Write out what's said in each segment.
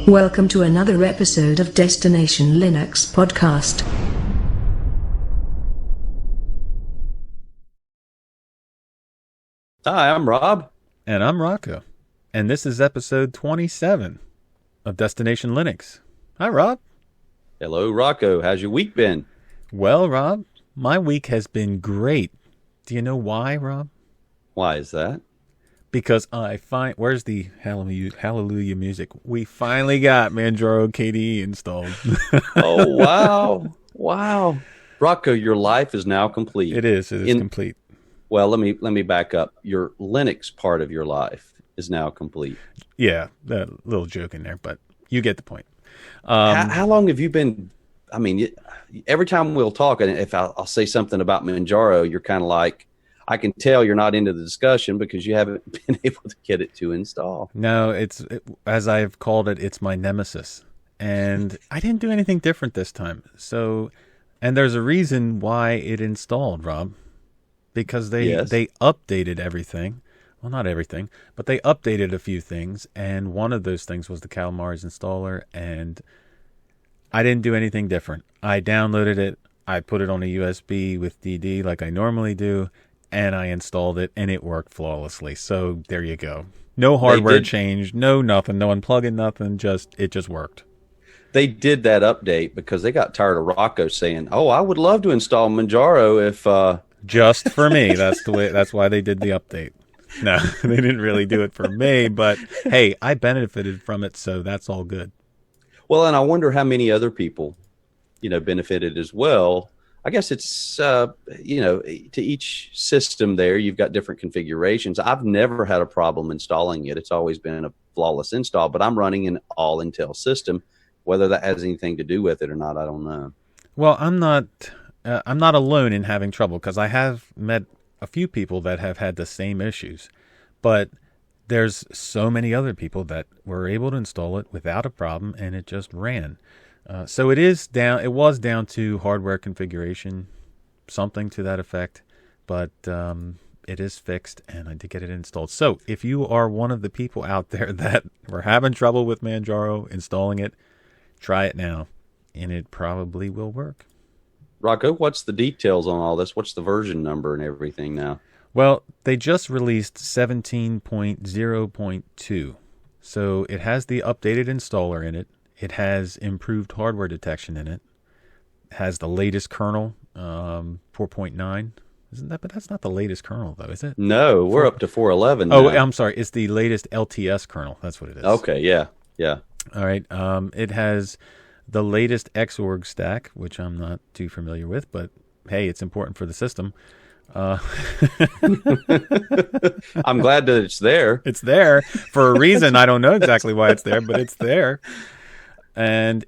Welcome to another episode of Destination Linux podcast. Hi, I'm Rob. And I'm Rocco. And this is episode 27 of Destination Linux. Hi, Rob. Hello, Rocco. How's your week been? Well, Rob, my week has been great. Do you know why, Rob? Why is that? Because where's the hallelujah music? We finally got Manjaro KDE installed. Oh, wow. Wow. Rocco, your life is now complete. It is complete. Well, let me back up. Your Linux part of your life is now complete. Yeah, a little joke in there, but you get the point. How long have you been? I mean, every time we'll talk, and if I'll say something about Manjaro, you're kind of like, I can tell you're not into the discussion because you haven't been able to get it to install. No, as I've called it, it's my nemesis. And I didn't do anything different this time. And there's a reason why it installed, Rob. Because they updated everything. Well, not everything, but they updated a few things. And one of those things was the Calamares installer. And I didn't do anything different. I downloaded it. I put it on a USB with DD like I normally do. And I installed it, and it worked flawlessly. So there you go. No hardware change, no nothing, no unplugging, nothing. It just worked. They did that update because they got tired of Rocco saying, "Oh, I would love to install Manjaro if." Just for me. That's why they did the update. No, they didn't really do it for me, but hey, I benefited from it, so that's all good. Well, and I wonder how many other people, benefited as well. I guess it's, to each system there, you've got different configurations. I've never had a problem installing it. It's always been a flawless install, but I'm running an all Intel system. Whether that has anything to do with it or not, I don't know. Well, I'm not alone in having trouble because I have met a few people that have had the same issues, but there's so many other people that were able to install it without a problem and it just ran. So it was down to hardware configuration, something to that effect, but it is fixed and I did get it installed. So if you are one of the people out there that were having trouble with Manjaro installing it, try it now and it probably will work. Rocco, what's the details on all this? What's the version number and everything now? Well, they just released 17.0.2. So it has the updated installer in it. It has improved hardware detection in it. It has the latest kernel, 4.9. Isn't that? But that's not the latest kernel, though, is it? No, we're up to 4.11 now. Oh, I'm sorry. It's the latest LTS kernel. That's what it is. Okay, yeah. All right. It has the latest Xorg stack, which I'm not too familiar with, but hey, it's important for the system. I'm glad that it's there. It's there for a reason. I don't know exactly why it's there, but it's there. And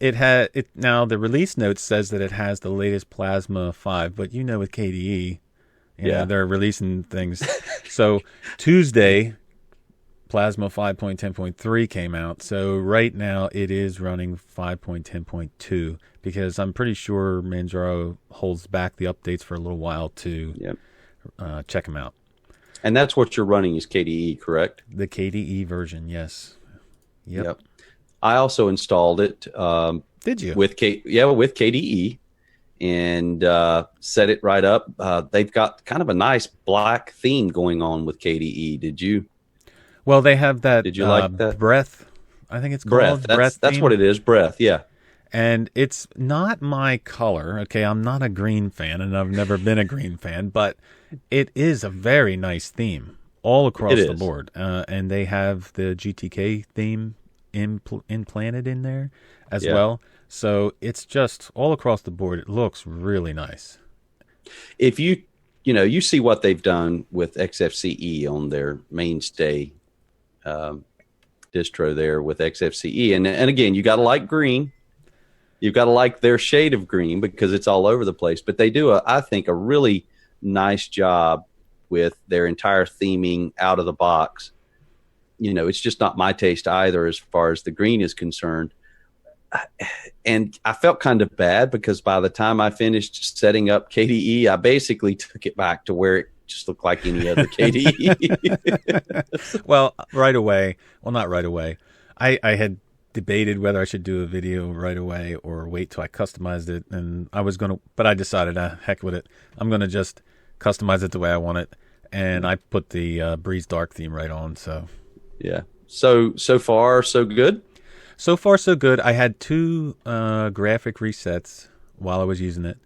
now the release note says that it has the latest Plasma 5, but with KDE, they're releasing things. So Tuesday, Plasma 5.10.3 came out. So right now it is running 5.10.2 because I'm pretty sure Manjaro holds back the updates for a little while to check them out. And that's what you're running is KDE, correct? The KDE version, yes. Yep. I also installed it. Did you? With KDE and set it right up. They've got kind of a nice black theme going on with KDE. Did you? Well, they have that. Did you like that? Breath? I think it's called Breath. That's what it is. Breath. Yeah. And it's not my color. Okay, I'm not a green fan, and I've never been a green fan, but it is a very nice theme all across the board. And they have the GTK theme implanted in there as well. So it's just all across the board. It looks really nice. If you see what they've done with XFCE on their mainstay distro there with XFCE, and again, you got to like green. You've got to like their shade of green because it's all over the place. But they do, I think, a really nice job with their entire theming out of the box. It's just not my taste either as far as the green is concerned. And I felt kind of bad because by the time I finished setting up KDE, I basically took it back to where it just looked like any other KDE. Well, right away. Well, not right away. I had debated whether I should do a video right away or wait till I customized it. And but I decided, heck with it. I'm going to just customize it the way I want it. And I put the Breeze Dark theme right on. So, yeah. So far, so good? So far, so good. I had 2 graphic resets while I was using it.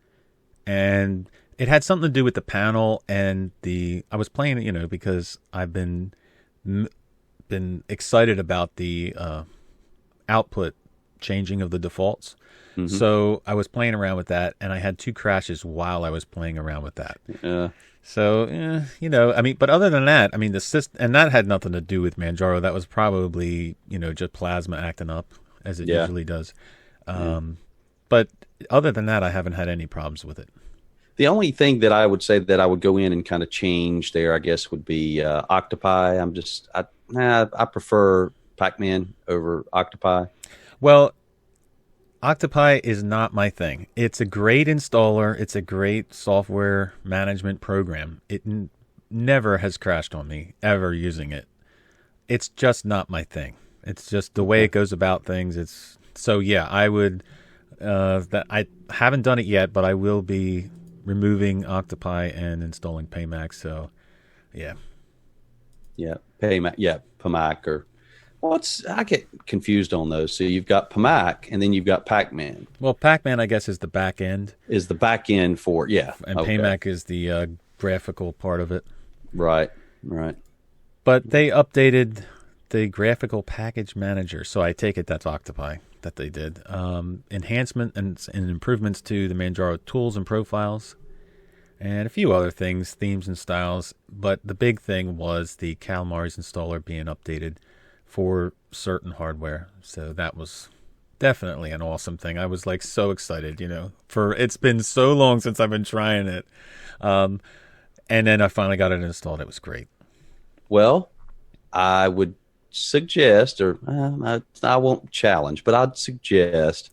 And it had something to do with the panel and I was playing it, because I've been excited about the output changing of the defaults. Mm-hmm. So I was playing around with that, and I had 2 crashes while I was playing around with that. Yeah. So, but other than that, the system, and that had nothing to do with Manjaro. That was probably, just Plasma acting up as it usually does. But other than that, I haven't had any problems with it. The only thing that I would say that I would go in and kind of change there, I guess, would be Octopi. I prefer Pac-Man over Octopi. Well, Octopi is not my thing. It's a great installer. It's a great software management program. It never has crashed on me ever using it. It's just not my thing. It's just the way it goes about things. I would. I haven't done it yet, but I will be removing Octopi and installing Paymac. So, yeah. Yeah, Paymac. Yeah, Paymac or. I get confused on those. So you've got Paymac and then you've got Pac-Man. Well, Pac-Man, I guess, is the back end. Is the back end for, yeah. And okay. Paymac is the graphical part of it. Right. But they updated the graphical package manager. So I take it that's Octopi that they did. Enhancement and improvements to the Manjaro tools and profiles. And a few other things, themes and styles. But the big thing was the Calamares installer being updated for certain hardware. So that was definitely an awesome thing. I was so excited, for it's been so long since I've been trying it. And then I finally got it installed. It was great. Well, I would suggest, or I won't challenge, but I'd suggest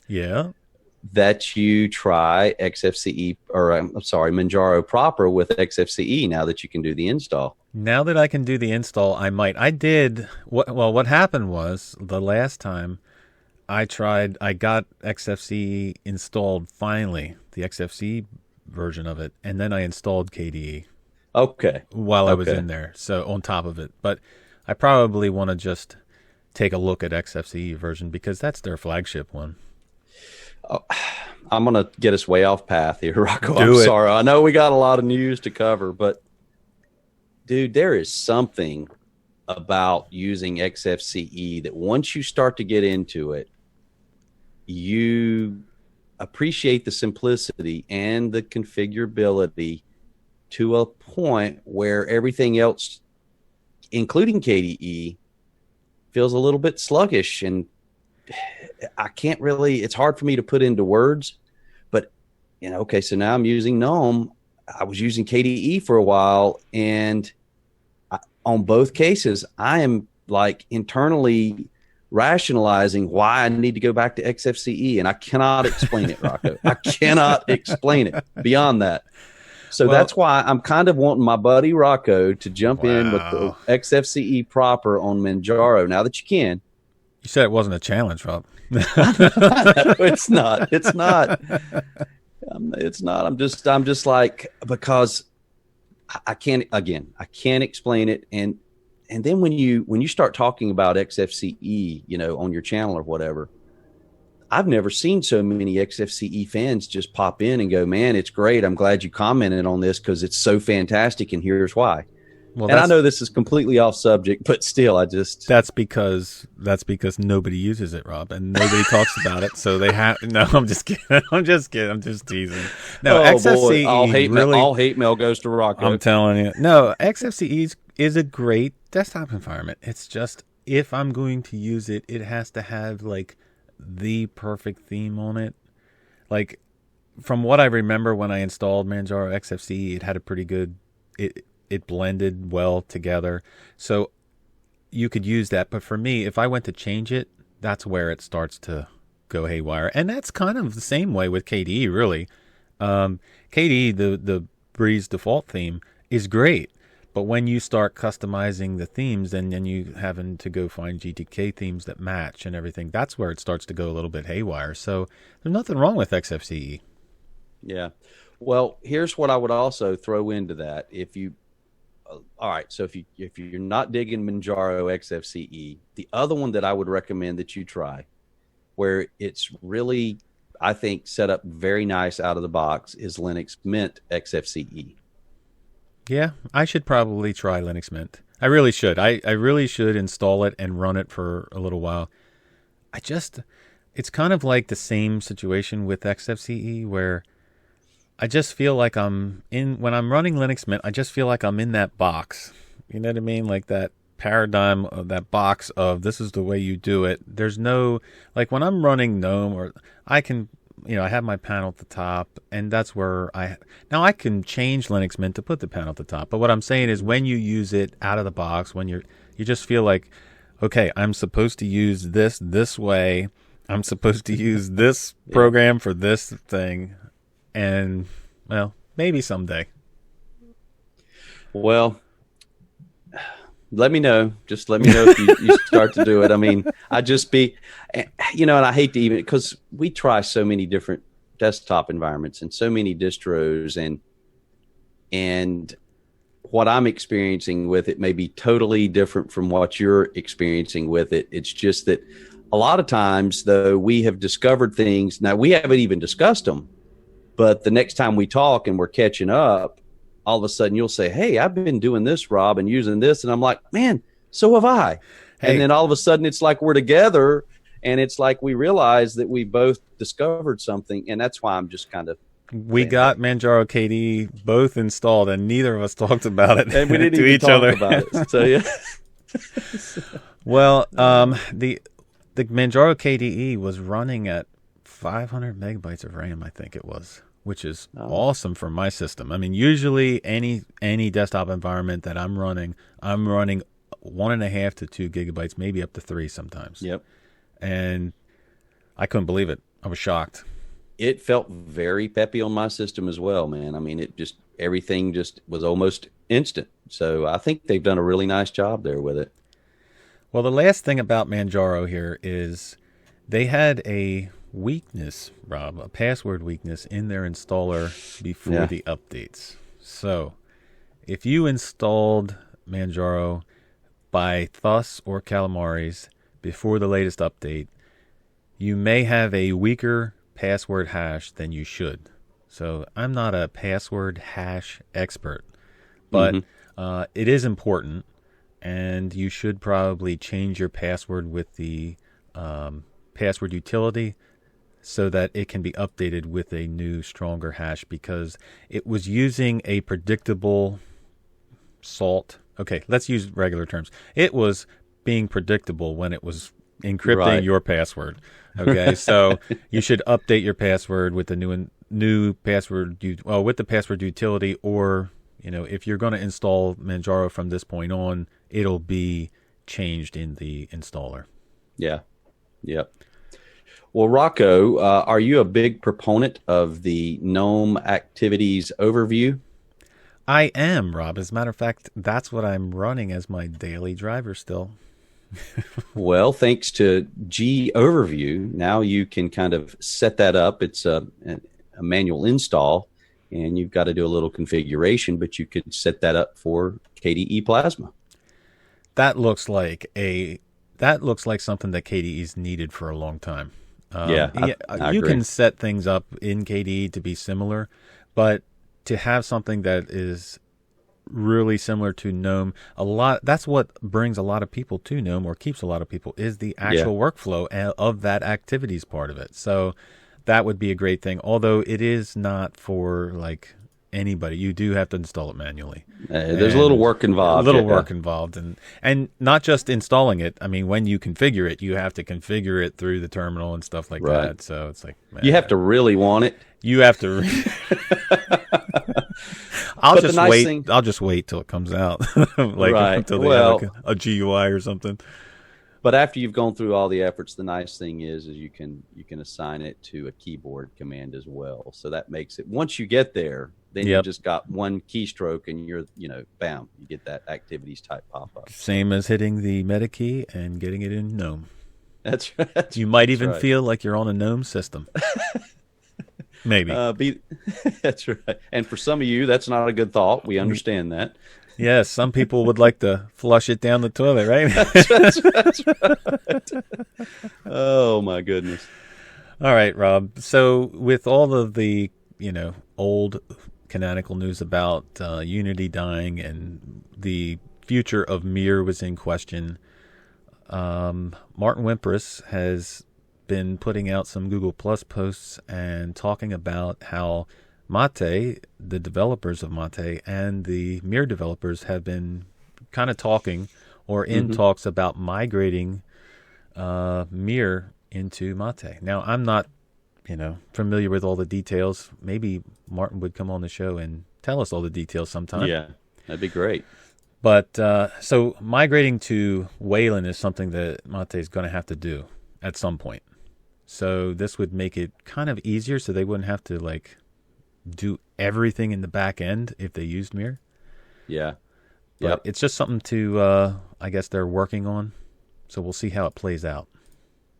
that you try XFCE, or I'm sorry, Manjaro proper with XFCE now that you can do the install. Now that I can do the install, I might. I did. What happened was the last time I got XFCE installed finally, the XFCE version of it, and then I installed KDE. Okay. While I was in there, so on top of it. But I probably want to just take a look at XFCE version because that's their flagship one. Oh, I'm going to get us way off path here, Rocco. I'm sorry. I know we got a lot of news to cover, but dude, there is something about using XFCE that once you start to get into it, you appreciate the simplicity and the configurability to a point where everything else, including KDE, feels a little bit sluggish. And I can't really, it's hard for me to put into words, but, okay, so now I'm using GNOME. I was using KDE for a while, and on both cases, I am internally rationalizing why I need to go back to XFCE, and I cannot explain it, Rocco. I cannot explain it beyond that. So that's why I'm kind of wanting my buddy Rocco to jump in with the XFCE proper on Manjaro now that you can. You said it wasn't a challenge, Rob. No, it's not. It's not. It's not. I'm just because I can't explain it. And then when you start talking about XFCE, on your channel or whatever, I've never seen so many XFCE fans just pop in and go, man, it's great. I'm glad you commented on this because it's so fantastic. And here's why. Well, and I know this is completely off subject, but still, that's because nobody uses it, Rob, and nobody talks about it. So they have. No, I'm just kidding. I'm just teasing. No, XFCE. Boy, all hate mail goes to Rocco. I'm telling you. No, XFCE is a great desktop environment. It's just if I'm going to use it, it has to have the perfect theme on it. From what I remember when I installed Manjaro XFCE, it had a pretty good. It blended well together. So you could use that. But for me, if I went to change it, that's where it starts to go haywire. And that's kind of the same way with KDE, really. KDE, the Breeze default theme, is great. But when you start customizing the themes, then you having to go find GTK themes that match and everything, that's where it starts to go a little bit haywire. So there's nothing wrong with XFCE. Yeah. Well, here's what I would also throw into that. All right, so if you're not digging Manjaro XFCE, the other one that I would recommend that you try, where it's really, I think, set up very nice out of the box, is Linux Mint XFCE. Yeah, I should probably try Linux Mint. I really should. I really should install it and run it for a little while. It's kind of like the same situation with XFCE where I just feel like when I'm running Linux Mint, I just feel like I'm in that box. You know what I mean? Like that paradigm of that box of this is the way you do it. There's no, like when I'm running GNOME, or I can, I have my panel at the top, and that's where now I can change Linux Mint to put the panel at the top. But what I'm saying is when you use it out of the box, when you just feel like, okay, I'm supposed to use this way. I'm supposed to use this program for this thing. And, well, maybe someday. Well, let me know. Just let me know if you start to do it. I mean, and I hate to even, because we try so many different desktop environments and so many distros, and what I'm experiencing with it may be totally different from what you're experiencing with it. It's just that a lot of times, though, we have discovered things. Now, we haven't even discussed them, but the next time we talk and we're catching up, all of a sudden you'll say, hey, I've been doing this, Rob, and using this. And I'm like, man, so have I. Hey. And then all of a sudden it's like we're together, and it's like we realize that we both discovered something. And that's why I'm just kind of. We got Manjaro KDE both installed, and neither of us talked about it and we didn't to even each talk other. About it. So, yeah. Well, the Manjaro KDE was running at 500 megabytes of RAM, I think it was, which is awesome for my system. I mean, usually any desktop environment that I'm running 1.5 to 2 gigabytes, maybe up to 3 sometimes. Yep. And I couldn't believe it. I was shocked. It felt very peppy on my system as well, man. I mean, everything just was almost instant. So I think they've done a really nice job there with it. Well, the last thing about Manjaro here is they had a weakness, Rob, a password weakness in their installer before the updates. So if you installed Manjaro by Thus or Calamares before the latest update, you may have a weaker password hash than you should. So I'm not a password hash expert, but it is important. And you should probably change your password with the password utility so that it can be updated with a new, stronger hash, because it was using a predictable salt. Okay, let's use regular terms. It was being predictable when it was encrypting your password. Okay, so you should update your password with the new password, with the password utility, or if you're going to install Manjaro from this point on, it'll be changed in the installer. Yeah. Yep. Well, Rocco, are you a big proponent of the GNOME activities overview? I am, Rob. As a matter of fact, that's what I'm running as my daily driver still. Well, thanks to qOverview, now you can kind of set that up. It's a manual install, and you've got to do a little configuration, but you could set that up for KDE Plasma. That looks like something that KDE's needed for a long time. I you agree. Can set things up in KDE to be similar, but to have something that is really similar to GNOME, that's what brings a lot of people to GNOME, or keeps a lot of people, is the actual workflow of that activities part of it. So that would be a great thing, although it is not for like anybody. You do have to install it manually. There's a little work involved. And not just installing it. I mean, when you configure it, you have to configure it through the terminal and stuff like that. So it's like, man, you have to really want it. You have to. I'll just wait till it comes out, until they have a GUI or something. But after you've gone through all the efforts, the nice thing is you can assign it to a keyboard command as well. So that makes it, once you get there, Then you just got one keystroke and you're, bam, you get that activities type pop up. Same as hitting the meta key and getting it in GNOME. That's right. You might even feel like you're on a GNOME system. Maybe. That's right. And for some of you, that's not a good thought. We understand that. Yes, some people would like to flush it down the toilet, right? That's right. Oh, my goodness. All right, Rob. So with all of the, old canonical news about Unity dying and the future of Mir was in question, Martin Wimpress has been putting out some Google Plus posts and talking about how Mate, the developers of Mate, and the Mir developers have been kind of talking or in talks about migrating Mir into Mate. Now, I'm not, familiar with all the details. Maybe Martin would come on the show and tell us all the details sometime. Yeah, that'd be great. But so migrating to Wayland is something that Mate is going to have to do at some point. So this would make it kind of easier so they wouldn't have to do everything in the back end if they used Mir. Yeah. But it's just something to, I guess they're working on. So we'll see how it plays out.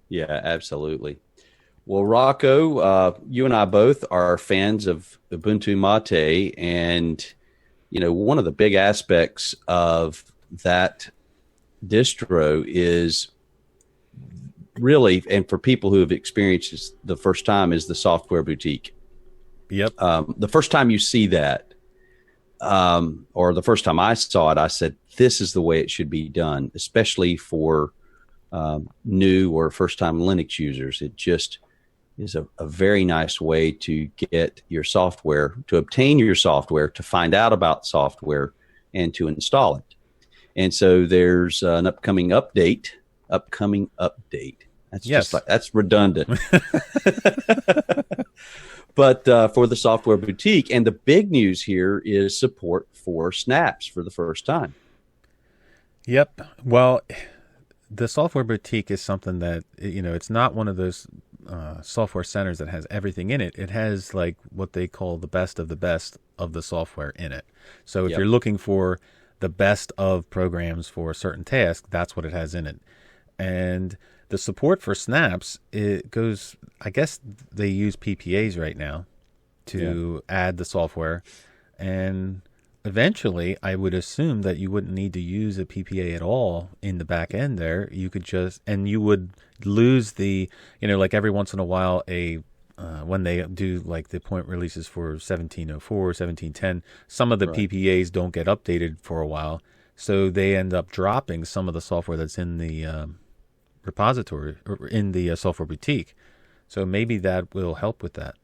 Yeah, absolutely. Well, Rocco, you and I both are fans of Ubuntu Mate, and one of the big aspects of that distro is really, and for people who have experienced this the first time, is the software boutique. Yep. The first time you see that, or the first time I saw it, I said, this is the way it should be done, especially for new or first-time Linux users. It just is a very nice way to get your software, to obtain your software, to find out about software, and to install it. And so there's an upcoming update. That's just that's redundant. But for the software boutique, and the big news here is support for snaps for the first time. Yep. Well, the software boutique is something that, it's not one of those software centers that has everything in it. It has what they call the best of the software in it. So if you're looking for the best of programs for a certain task, that's what it has in it. And the support for snaps, it goes, I guess they use PPAs right now to add the software. And eventually, I would assume that you wouldn't need to use a PPA at all in the back end there. You could and you would lose the, every once in a while, when they do the point releases for 1704, 1710, some of the PPAs don't get updated for a while. So they end up dropping some of the software that's in the repository or in the software boutique. So maybe that will help with that.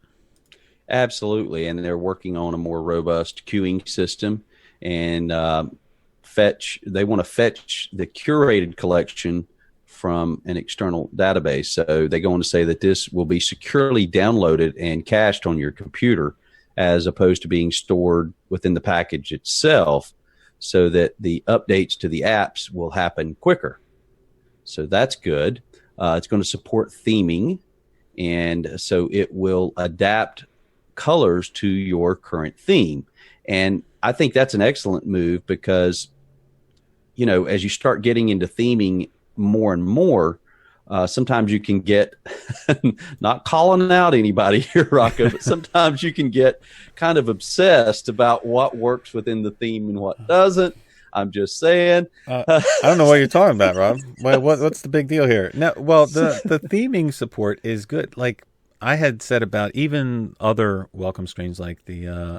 Absolutely. And they're working on a more robust queuing system, and they want to fetch the curated collection from an external database. So they go on to say that this will be securely downloaded and cached on your computer as opposed to being stored within the package itself, so that the updates to the apps will happen quicker. So that's good. It's going to support theming, and so it will adapt colors to your current theme. And I think that's an excellent move because, as you start getting into theming more and more, sometimes you can get, not calling out anybody here, Rocco, but sometimes you can get kind of obsessed about what works within the theme and what doesn't. I'm just saying. I don't know what you're talking about, Rob. What's the big deal here? No, well, the theming support is good. I had said about even other welcome screens, I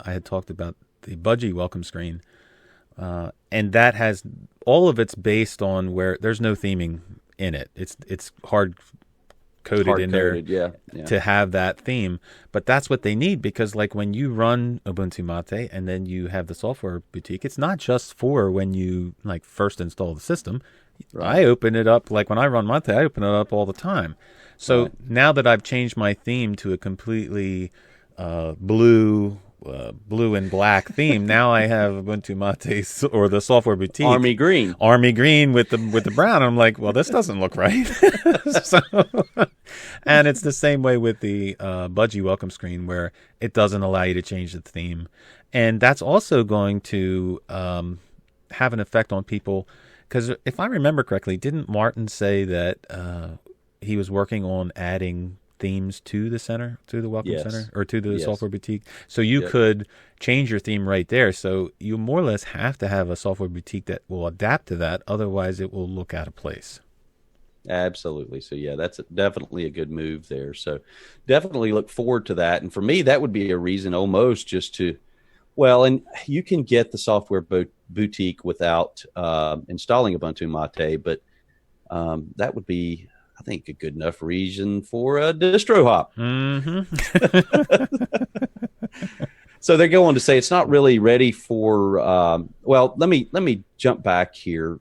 had talked about the Budgie welcome screen, and that has all of it's based on where there's no theming in it. It's hard coded in there to have that theme, but that's what they need, because when you run Ubuntu Mate and then you have the software boutique, it's not just for when you first install the system. I open it up when I run Mate, I open it up all the time. So now that I've changed my theme to a completely blue and black theme, now I have Ubuntu Mate or the software boutique army green with the brown. I'm like, well, this doesn't look right. And it's the same way with the Budgie welcome screen, where it doesn't allow you to change the theme. And that's also going to have an effect on people. Because if I remember correctly, didn't Martin say that he was working on adding themes to the center, to the Welcome Center, or to the Software Boutique? So you could change your theme right there. So you more or less have to have a Software Boutique that will adapt to that. Otherwise, it will look out of place. Absolutely. So, yeah, that's definitely a good move there. So definitely look forward to that. And for me, that would be a reason almost just to, well, and you can get the Software Boutique without installing Ubuntu Mate, but that would be, I think, a good enough reason for a distro hop. Mm-hmm. So they're going to say it's not really ready for. Well, let me jump back here.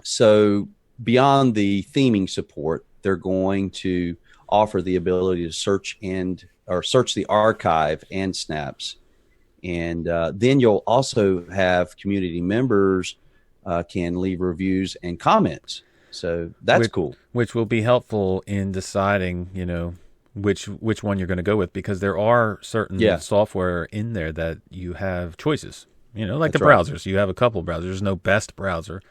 So beyond the theming support, they're going to offer the ability to search the archive and snaps, and then you'll also have community members can leave reviews and comments. So that's cool. Which will be helpful in deciding, which one you're going to go with, because there are certain software in there that you have choices. Like that's the browsers. Right. You have a couple browsers. There's no best browser.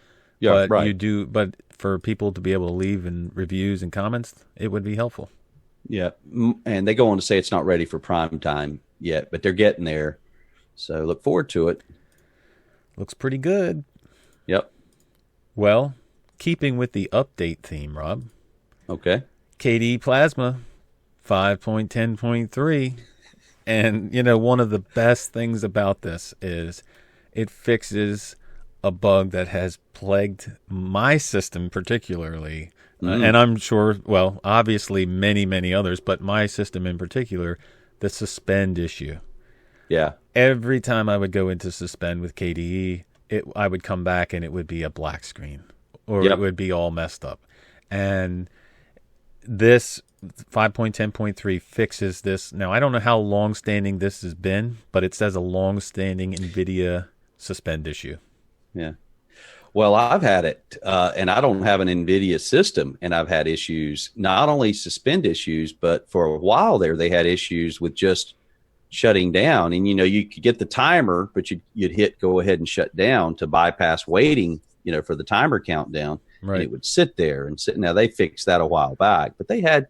Yeah, but you do. But for people to be able to leave in reviews and comments, it would be helpful. Yeah, and they go on to say it's not ready for prime time yet, but they're getting there. So look forward to it. Looks pretty good. Yep. Well, keeping with the update theme, Rob. Okay. KDE Plasma 5.10.3. And, one of the best things about this is it fixes a bug that has plagued my system particularly. And I'm sure, well, obviously many, many others, but my system in particular, the Suspend issue. Yeah. Every time I would go into Suspend with KDE, I would come back and it would be a black screen. Or it would be all messed up. And this 5.10.3 fixes this. Now, I don't know how long-standing this has been, but it says a long-standing NVIDIA Suspend issue. Yeah. Well, I've had it, and I don't have an NVIDIA system, and I've had issues, not only Suspend issues, but for a while there, they had issues with just shutting down. And, you could get the timer, but you'd hit go ahead and shut down to bypass waiting for the timer countdown, right. And it would sit there and sit. Now they fixed that a while back, but they had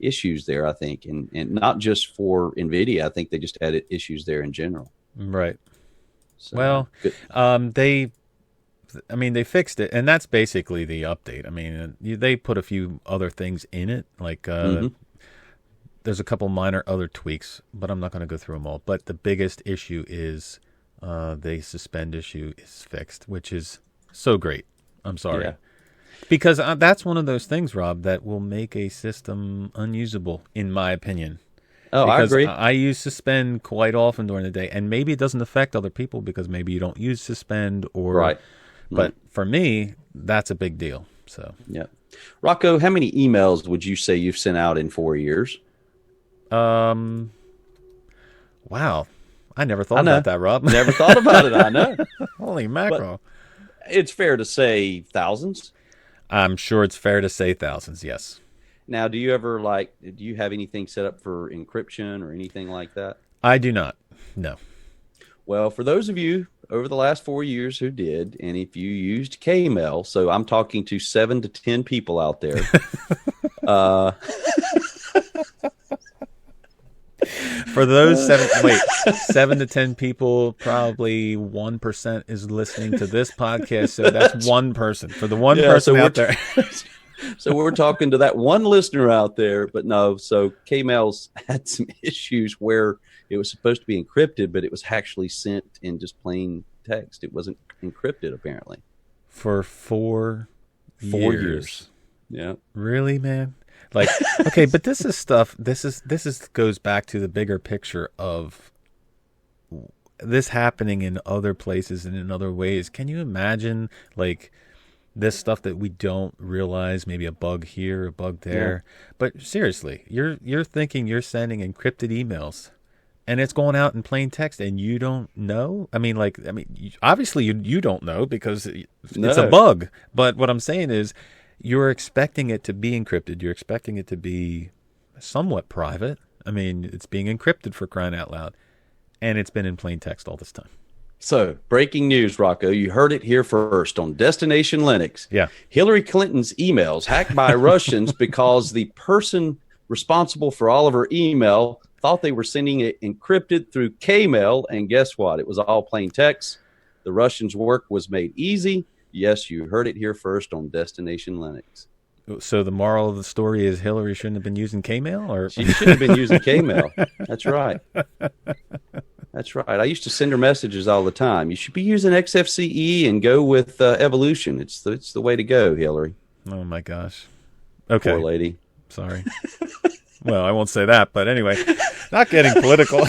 issues there, I think, and not just for NVIDIA. I think they just had issues there in general. Right. So, well, they fixed it, and that's basically the update. I mean, they put a few other things in it, like there's a couple minor other tweaks, but I'm not going to go through them all. But the biggest issue is the Suspend issue is fixed, which is so great. I'm sorry. Yeah. Because that's one of those things, Rob, that will make a system unusable, in my opinion. Oh, because I agree. I use Suspend quite often during the day, and maybe it doesn't affect other people because maybe you don't use Suspend, or right. But for me, that's a big deal. So yeah, Rocco, how many emails would you say you've sent out in 4 years? Wow, I never thought about that, Rob. Never thought about it. I know. Holy mackerel! But it's fair to say thousands. I'm sure it's fair to say thousands. Yes. Now, do you have anything set up for encryption or anything like that? I do not. No. Well, for those of you over the last 4 years who did, and if you used Kmail, so I'm talking to 7 to 10 people out there. For those 7 to 10 people, probably 1% is listening to this podcast. So that's one person. For the one person out there. So we're talking to that one listener out there, but no. So Kmail's had some issues where it was supposed to be encrypted, but it was actually sent in just plain text. It wasn't encrypted, apparently. For 4 years. Yeah. Really, man? Like, okay, but this is stuff. This goes back to the bigger picture of this happening in other places and in other ways. Can you imagine, like, this stuff that we don't realize? Maybe a bug here, a bug there. Yeah. But seriously, you're thinking you're sending encrypted emails, and it's going out in plain text, and you don't know. Obviously you don't know because it's a bug. But what I'm saying is, you're expecting it to be encrypted. You're expecting it to be somewhat private. I mean, it's being encrypted, for crying out loud. And it's been in plain text all this time. So, breaking news, Rocco. You heard it here first on Destination Linux. Yeah. Hillary Clinton's emails hacked by Russians because the person responsible for all of her email thought they were sending it encrypted through Kmail, and guess what? It was all plain text. The Russians' work was made easy. Yes, you heard it here first on Destination Linux. So the moral of the story is Hillary shouldn't have been using Kmail? Or she should have been using Kmail. That's right. That's right. I used to send her messages all the time. You should be using XFCE and go with Evolution. It's the way to go, Hillary. Oh, my gosh. Okay. Poor lady. Sorry. Well, I won't say that, but anyway, not getting political.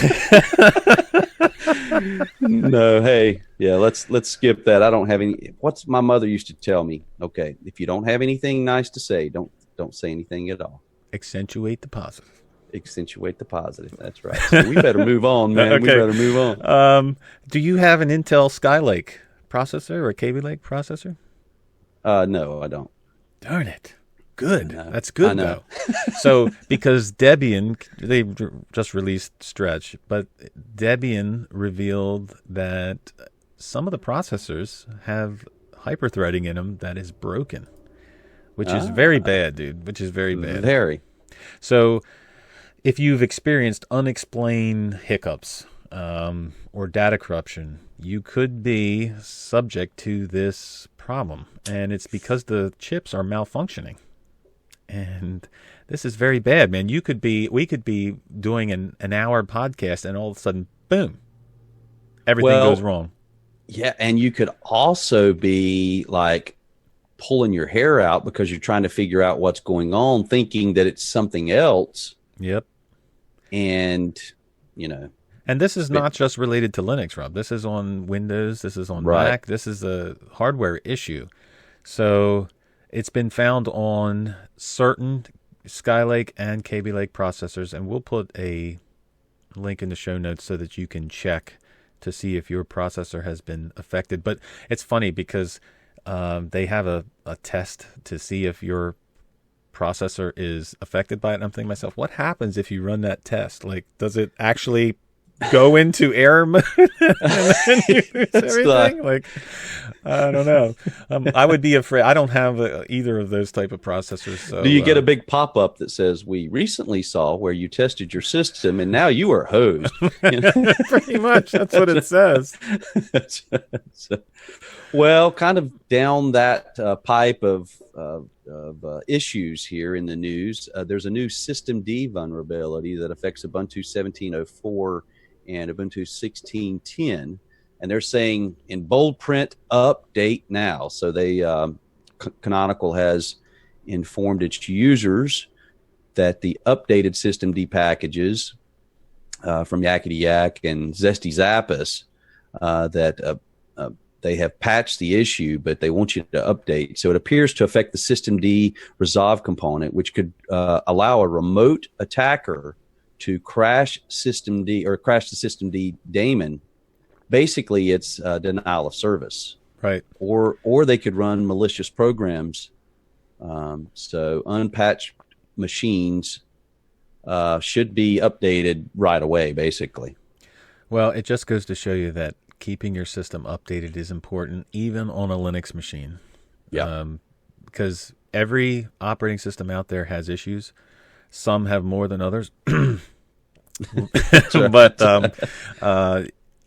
No, hey, yeah, let's skip that. I don't have any. What's my mother used to tell me? Okay, if you don't have anything nice to say, don't say anything at all. Accentuate the positive. Accentuate the positive. That's right. So we better move on, man. Okay. We better move on. Do you have an Intel Skylake processor or a Kaby Lake processor? No, I don't. Darn it. Good. That's good, though. So, because Debian, they just released Stretch, but Debian revealed that some of the processors have hyperthreading in them that is broken, which is very bad, dude, which is very bad. Very. So, if you've experienced unexplained hiccups or data corruption, you could be subject to this problem, and it's because the chips are malfunctioning. And this is very bad, man. We could be doing an hour podcast, and all of a sudden, boom, everything goes wrong. Yeah, and you could also be like pulling your hair out because you're trying to figure out what's going on, thinking that it's something else. Yep. And, you know. And this is not just related to Linux, Rob. This is on Windows. This is on Mac. This is a hardware issue. So it's been found on certain Skylake and Kaby Lake processors, and we'll put a link in the show notes so that you can check to see if your processor has been affected. But it's funny because they have a test to see if your processor is affected by it. And I'm thinking to myself, what happens if you run that test? Like, does it actually go into error mode and then you lose everything? Like, I don't know. I would be afraid. I don't have either of those type of processors. So, do you get a big pop-up that says, "We recently saw where you tested your system, and now you are hosed"? You know? Pretty much, that's what it says. Well, kind of down that pipe of issues here in the news. There's a new systemd vulnerability that affects Ubuntu 17.04 and Ubuntu 16.10, and they're saying in bold print, update now. So they Canonical has informed its users that the updated systemd packages from Yakety Yak and Zesty Zappos that they have patched the issue, but they want you to update. So it appears to affect the systemd resolve component, which could allow a remote attacker to crash systemd or crash the systemd daemon. Basically, it's denial of service, right? Or they could run malicious programs. So unpatched machines should be updated right away, basically. Well, it just goes to show you that keeping your system updated is important, even on a Linux machine. Yeah. Because every operating system out there has issues. Some have more than others. But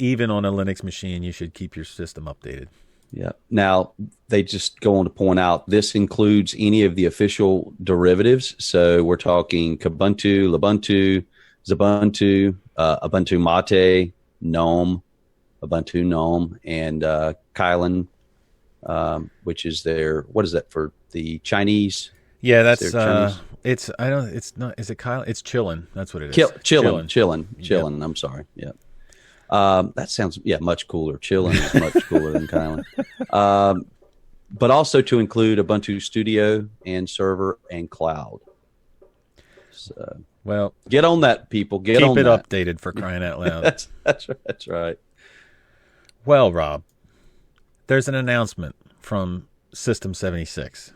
even on a Linux machine, you should keep your system updated. Yeah. Now, they just go on to point out this includes any of the official derivatives. So we're talking Kubuntu, Lubuntu, Xubuntu, Ubuntu Mate, GNOME, Ubuntu GNOME, and Kylin, which is their, what is that for the Chinese? Yeah, that's it's not, is it Kylin? It's Chillin. That's what it is. Chillin. I'm sorry. Yeah. That sounds much cooler. Chillin is much cooler than Kylin. But also to include Ubuntu Studio and Server and Cloud. So, well, get on that, people. Keep it updated, for crying out loud. That's right. Well, Rob, there's an announcement from System 76.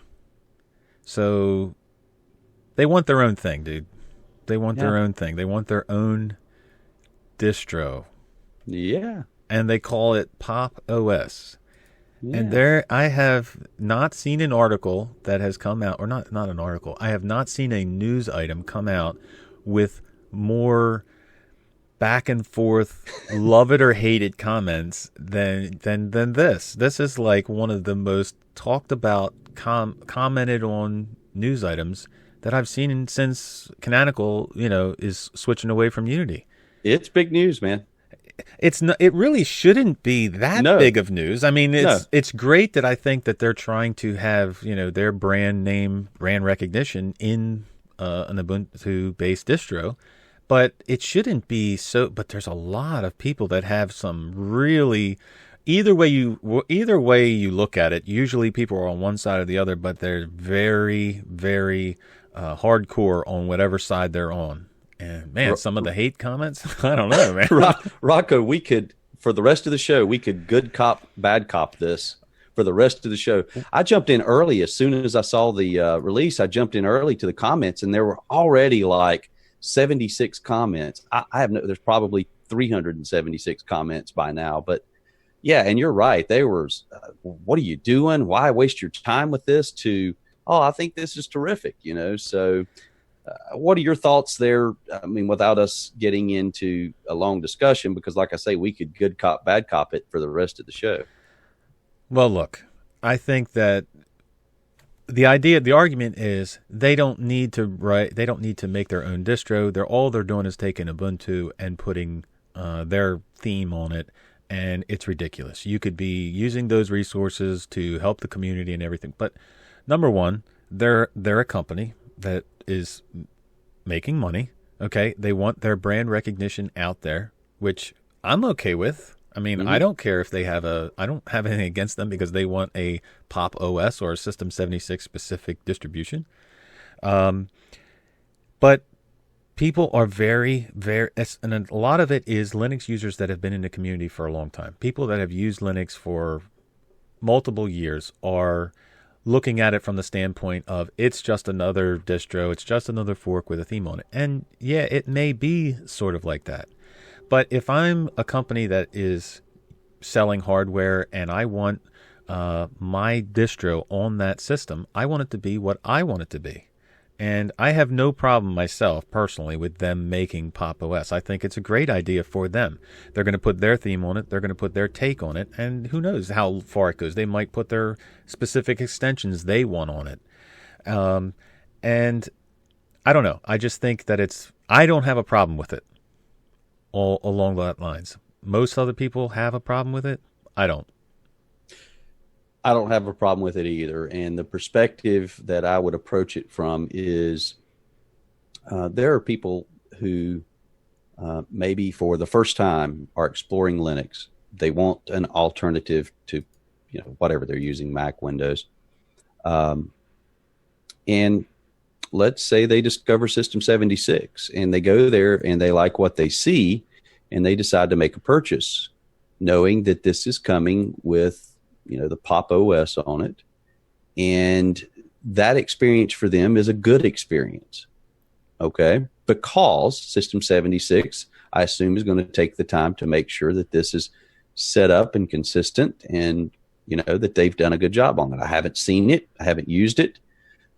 So they want their own thing, dude. They want their own thing. They want their own distro. Yeah. And they call it Pop OS. Yeah. And I have not seen an article that has come out, or not an article. I have not seen a news item come out with more back and forth, love it or hate it comments than this. This is like one of the most talked about, commented on news items that I've seen since Canonical, is switching away from Unity. It's big news, man. It's not, it really shouldn't be that big of news. I mean, it's great that I think that they're trying to have, their brand name, brand recognition in an Ubuntu-based distro, but it shouldn't be so. But there's a lot of people that have some really, either way you look at it, usually people are on one side or the other, but they're very, very hardcore on whatever side they're on. And man, some of the hate comments, I don't know, man. Rocco, we could, for the rest of the show, we could good cop, bad cop this for the rest of the show. I jumped in early. As soon as I saw the release, I jumped in early to the comments, and there were already like 76 comments. There's probably 376 comments by now, but yeah, and you're right. There was, what are you doing? Why waste your time with this? I think this is terrific, so... what are your thoughts there? I mean, without us getting into a long discussion, because like I say, we could good cop, bad cop it for the rest of the show. Well, look, I think that the argument is they don't need to make their own distro. All they're doing is taking Ubuntu and putting their theme on it, and it's ridiculous. You could be using those resources to help the community and everything. But number one, they're a company that is making money. Okay, they want their brand recognition out there, which I'm okay with. I mean, I don't care if I don't have anything against them because they want a Pop OS or a System 76 specific distribution. But people are very, very, and a lot of it is Linux users that have been in the community for a long time. People that have used Linux for multiple years are looking at it from the standpoint of it's just another distro, it's just another fork with a theme on it. And yeah, it may be sort of like that. But if I'm a company that is selling hardware and I want my distro on that system, I want it to be what I want it to be. And I have no problem myself personally with them making Pop OS. I think it's a great idea for them. They're going to put their theme on it. They're going to put their take on it. And who knows how far it goes. They might put their specific extensions they want on it. And I don't know. I just think that I don't have a problem with it all along that lines. Most other people have a problem with it. I don't. I don't have a problem with it either. And the perspective that I would approach it from is there are people who maybe for the first time are exploring Linux. They want an alternative to, whatever they're using, Mac, Windows. And let's say they discover System 76 and they go there and they like what they see and they decide to make a purchase, knowing that this is coming with the Pop OS on it. And that experience for them is a good experience. Okay. Because System 76, I assume, is going to take the time to make sure that this is set up and consistent and, that they've done a good job on it. I haven't seen it. I haven't used it.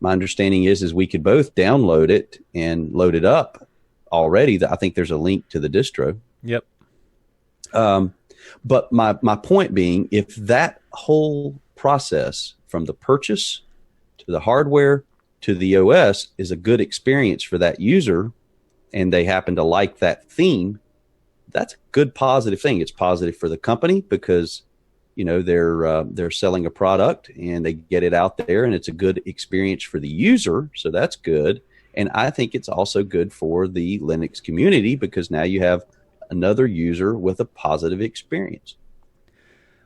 My understanding is we could both download it and load it up already. I think there's a link to the distro. Yep. But my point being, if that whole process from the purchase to the hardware to the OS is a good experience for that user and they happen to like that theme, that's a good positive thing. It's positive for the company because, they're selling a product and they get it out there and it's a good experience for the user. So that's good. And I think it's also good for the Linux community because now you have another user with a positive experience.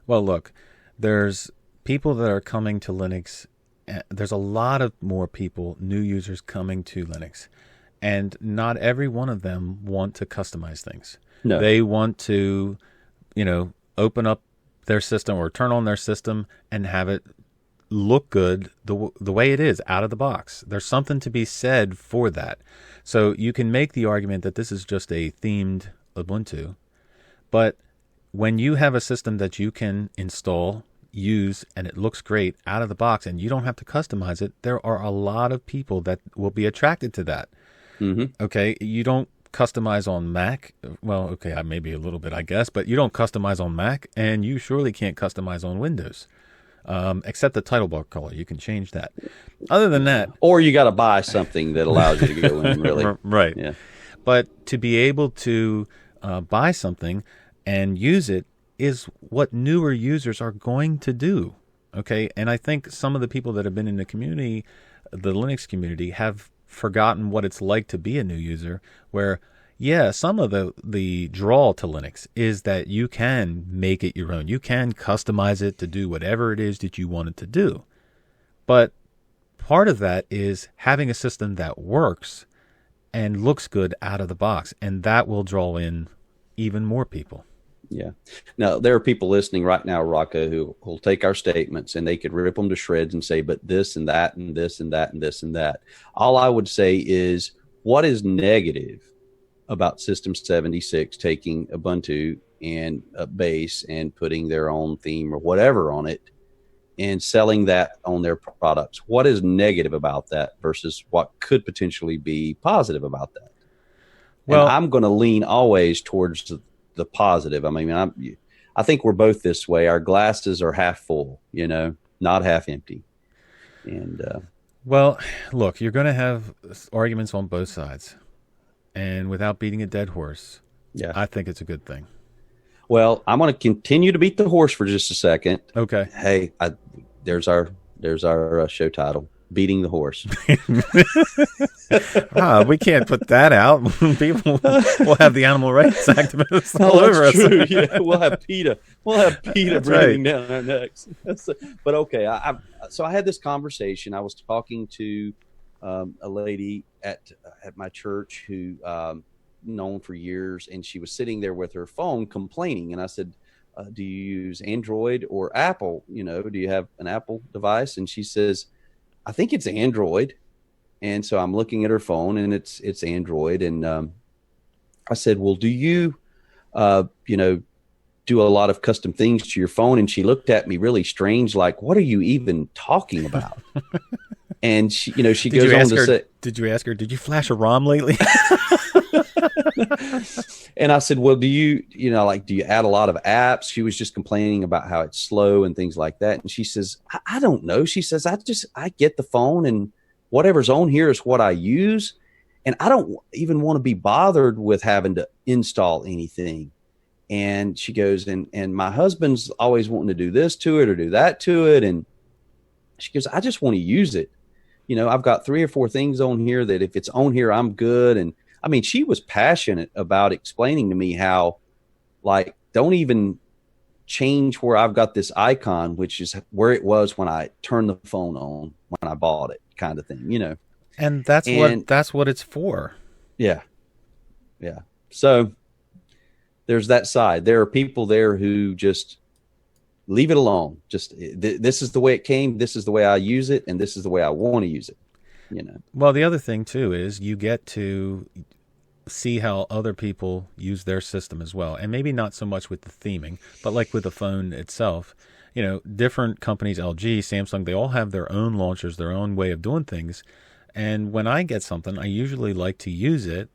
Well, look, there's people that are coming to Linux. There's a lot of more people, new users coming to Linux. And not every one of them want to customize things. No. They want to, open up their system or turn on their system and have it look good the way it is out of the box. There's something to be said for that. So you can make the argument that this is just a themed Ubuntu, but when you have a system that you can install, use, and it looks great out of the box, and you don't have to customize it, there are a lot of people that will be attracted to that. Mm-hmm. Okay, you don't customize on Mac. Well, okay, maybe a little bit, I guess, but you don't customize on Mac, and you surely can't customize on Windows, except the title bar color. You can change that. Other than that, or you got to buy something that allows you to go in. Really, right? Yeah. But to be able to buy something and use it is what newer users are going to do. Okay, and I think some of the people that have been in the community, the Linux community, have forgotten what it's like to be a new user, where some of the draw to Linux is that you can make it your own. You can customize it to do whatever it is that you want it to do. But part of that is having a system that works and looks good out of the box, and that will draw in even more people. Yeah. Now, there are people listening right now, Rocco, who will take our statements and they could rip them to shreds and say, but this and that and this and that and this and that. All I would say is, what is negative about System 76 taking Ubuntu and a base and putting their own theme or whatever on it and selling that on their products? What is negative about that versus what could potentially be positive about that? Well, and I'm going to lean always towards the positive. I mean, I think we're both this way. Our glasses are half full, not half empty. And well, look, you're going to have arguments on both sides, and without beating a dead horse, I think it's a good thing. Well, I'm going to continue to beat the horse for just a second. Okay. Hey, there's our show title. Beating the horse. We can't put that out. People will have the animal rights activists all over us. True. Yeah, we'll have PETA breathing down our necks. But okay, so I had this conversation. I was talking to a lady at my church who known for years, and she was sitting there with her phone complaining. And I said, "Do you use Android or Apple? Do you have an Apple device?" And she says, I think it's Android. And so I'm looking at her phone and it's Android. And I said, well, do you, do a lot of custom things to your phone? And she looked at me really strange, like, what are you even talking about? And she goes on to say, did you ask her, did you flash a ROM lately? And I said, well, do you add a lot of apps? She was just complaining about how it's slow and things like that. And she says, I don't know. She says, I get the phone and whatever's on here is what I use. And I don't even want to be bothered with having to install anything. And she goes, and my husband's always wanting to do this to it or do that to it. And she goes, I just want to use it. I've got 3 or 4 things on here that if it's on here, I'm good. And I mean, she was passionate about explaining to me how, like, don't even change where I've got this icon, which is where it was when I turned the phone on, when I bought it, kind of thing, And that's what it's for. Yeah. Yeah. So there's that side. There are people there who just leave it alone. Just this is the way it came. This is the way I use it. And this is the way I want to use it. Well, the other thing too is you get to see how other people use their system as well, and maybe not so much with the theming, but like with the phone itself. Different companies, LG, Samsung, they all have their own launchers, their own way of doing things. And when I get something, I usually like to use it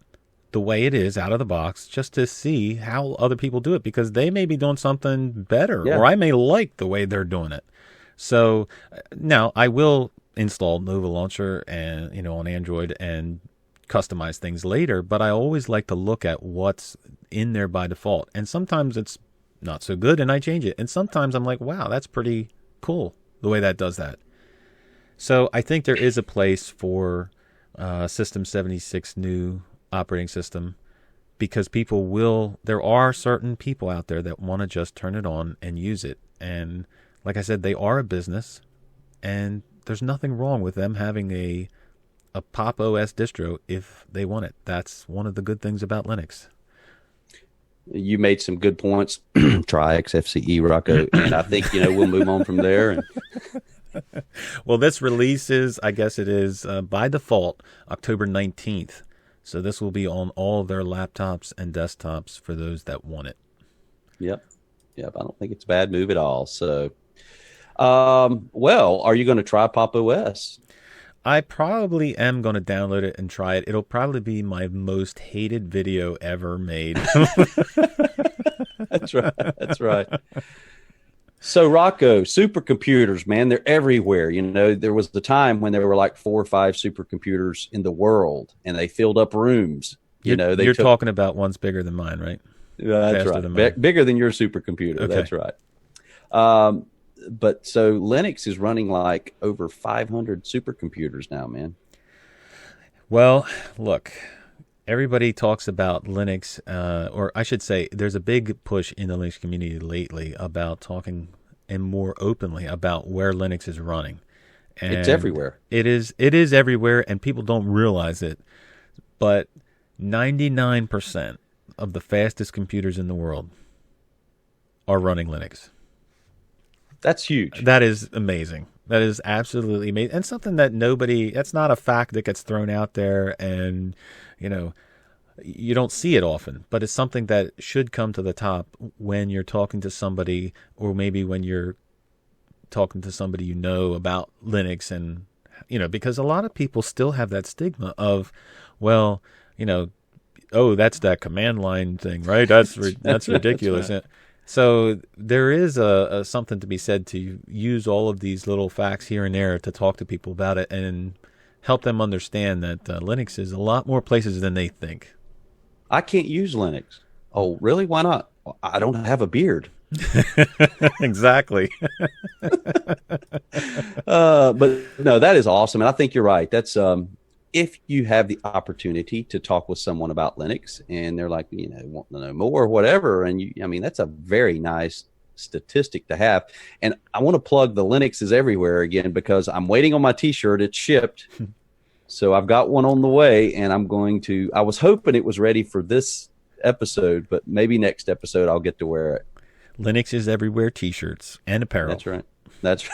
the way it is out of the box, just to see how other people do it, because they may be doing something better, or I may like the way they're doing it. So now I will install Nova Launcher and on Android and customize things later, but I always like to look at what's in there by default. And sometimes it's not so good and I change it. And sometimes I'm like, wow, that's pretty cool the way that does that. So I think there is a place for System 76 new operating system, because there are certain people out there that want to just turn it on and use it. And like I said, they are a business, and there's nothing wrong with them having a Pop OS distro if they want it. That's one of the good things about Linux. You made some good points. Try XFCE, Rocco, and I think we'll move on from there. Well, this release is, I guess it is by default October 19th. So this will be on all of their laptops and desktops for those that want it. Yep. Yep. I don't think it's a bad move at all. So, well, are you going to try Pop OS? I probably am going to download it and try it. It'll probably be my most hated video ever made. That's right. That's right. So, Rocco, supercomputers, man, they're everywhere. You know, there was the time when there were like 4 or 5 supercomputers in the world, and they filled up rooms. You're talking about ones bigger than mine, right? That's right. Bigger than your supercomputer. Okay. That's right. But so Linux is running like over 500 supercomputers now, man. Well, look, everybody talks about Linux, or I should say there's a big push in the Linux community lately about talking and more openly about where Linux is running. And it's everywhere. It is everywhere, and people don't realize it. But 99% of the fastest computers in the world are running Linux. That's huge. That is amazing. That is absolutely amazing. And something that that's not a fact that gets thrown out there and, you don't see it often, but it's something that should come to the top when you're talking to somebody, or maybe when you're talking to somebody about Linux, and, because a lot of people still have that stigma of, well, oh, that's that command line thing, right? That's ridiculous. That's right. So there is something to be said to use all of these little facts here and there to talk to people about it and help them understand that Linux is a lot more places than they think. I can't use Linux. Oh, really? Why not? I don't have a beard. Exactly. But no, that is awesome. And I think you're right. That's if you have the opportunity to talk with someone about Linux and they're like, want to know more or whatever. And that's a very nice statistic to have. And I want to plug the Linux is everywhere again, because I'm waiting on my t-shirt. It's shipped. So I've got one on the way, and I was hoping it was ready for this episode, but maybe next episode I'll get to wear it. Linux is everywhere t-shirts and apparel. That's right. That's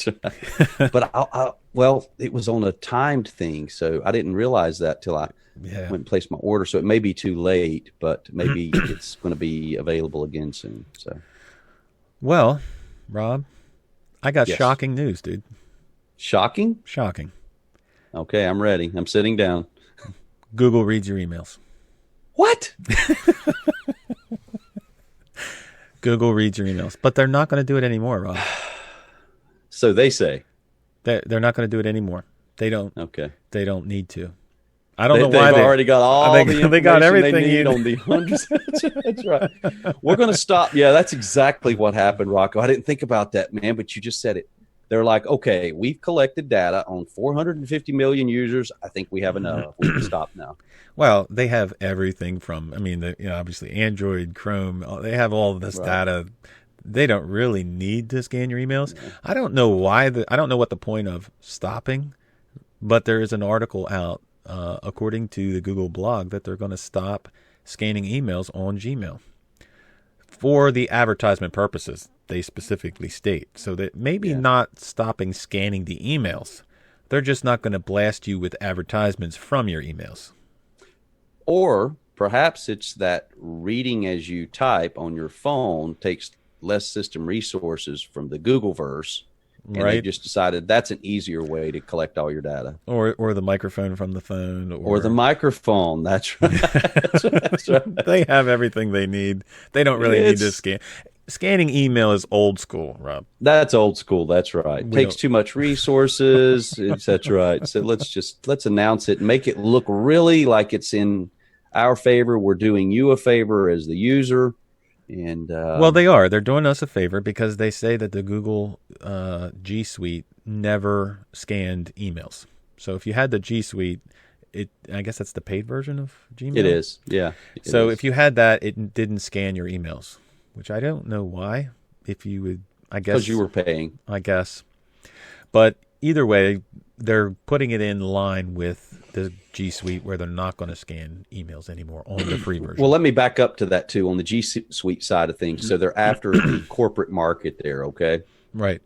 right. But well, it was on a timed thing, so I didn't realize that till I went and placed my order. So it may be too late, but maybe it's going to be available again soon. So, well, Rob, I got shocking news, dude. Shocking? Shocking. Okay, I'm ready. I'm sitting down. Google reads your emails. What? Google reads your emails, but they're not going to do it anymore, Rob. So they say. They're not going to do it anymore. They don't. Okay. They don't need to. I don't know why they've already got all the information they got everything they need on the hundreds. That's right. We're going to stop. Yeah, that's exactly what happened, Rocco. I didn't think about that, man, but you just said it. They're like, okay, we've collected data on 450 million users. I think we have enough. We can stop now. Well, they have everything from, obviously Android, Chrome. They have all of this data. They don't really need to scan your emails. Yeah. I don't know why. I don't know what the point of stopping, but there is an article out, according to the Google blog, that they're going to stop scanning emails on Gmail for the advertisement purposes. They specifically state. So that maybe not stopping scanning the emails. They're just not going to blast you with advertisements from your emails. Or perhaps it's that reading as you type on your phone takes less system resources from the Googleverse. And they just decided that's an easier way to collect all your data. Or the microphone from the phone. Or the microphone. That's right. That's right. They have everything they need. They don't really need to scan. Scanning email is old school, Rob. That's old school. That's right. Takes too much resources. That's right. So let's announce it and make it look really like it's in our favor. We're doing you a favor as the user. And well, they are. They're doing us a favor because they say that the Google G Suite never scanned emails. So if you had the G Suite, I guess that's the paid version of Gmail. It is, yeah. If you had that, it didn't scan your emails, which I don't know why. If you would, I guess because you were paying, I guess. But either way, they're putting it in line with the G Suite where they're not going to scan emails anymore on the free version. Well, let me back up to that too on the G Suite side of things. So they're after the corporate market there, okay? Right.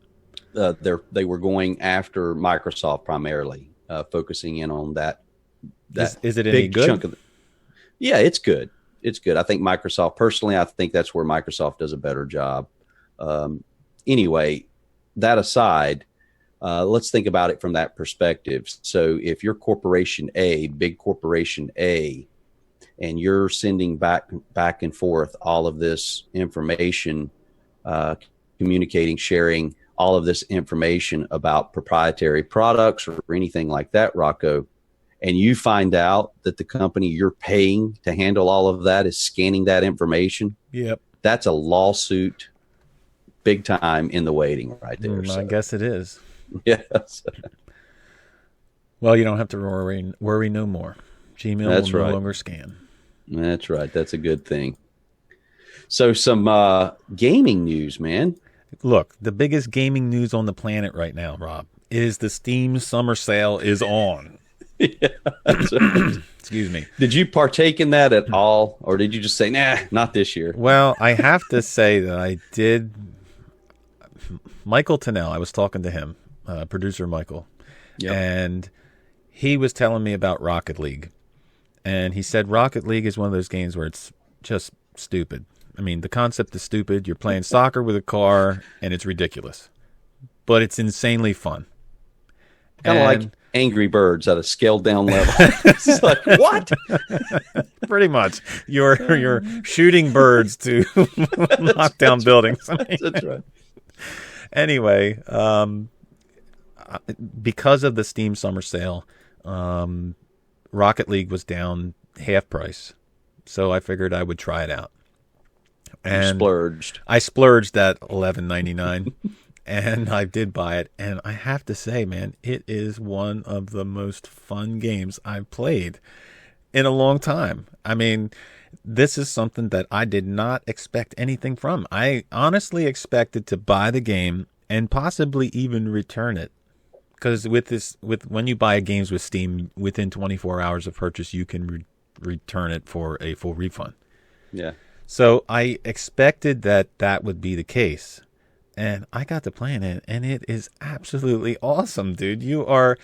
They were going after Microsoft primarily, focusing in on that is it any good? Chunk of yeah, it's good. it's good. I think Microsoft, personally, I think that's where Microsoft does a better job. Anyway, that aside, let's think about it from that perspective. So if you're Corporation A, big Corporation A, and you're sending back and forth all of this information, communicating, sharing all of this information about proprietary products or anything like that, Rocco, and you find out that the company you're paying to handle all of that is scanning that information, that's a lawsuit big time in the waiting right there. I guess it is. Yes. Well, you don't have to worry no more. Gmail will no longer scan. That's right. That's a good thing. So some gaming news, man. Look, the biggest gaming news on the planet right now, Rob, is the Steam summer sale is on. Yeah, that's right. Excuse me. Did you partake in that at all, or did you just say, nah, not this year? Well, I have to say that I did. Michael Tennell, I was talking to him, producer Michael, and he was telling me about Rocket League. And he said Rocket League is one of those games where it's just stupid. I mean, the concept is stupid. You're playing soccer with a car, and it's ridiculous. But it's insanely fun. Kind of like Angry Birds at a scaled down level. It's like, what? Pretty much. You're shooting birds to knock down buildings. That's right. Anyway, because of the Steam summer sale, Rocket League was down half price. So I figured I would try it out. And you splurged. I splurged at $11.99. And I did buy it, and I have to say, man, it is one of the most fun games I've played in a long time. I mean, this is something that I did not expect anything from. I honestly expected to buy the game and possibly even return it. Because when you buy games with Steam, within 24 hours of purchase, you can return it for a full refund. Yeah. So I expected that would be the case. And I got to playing it, and it is absolutely awesome, dude. You have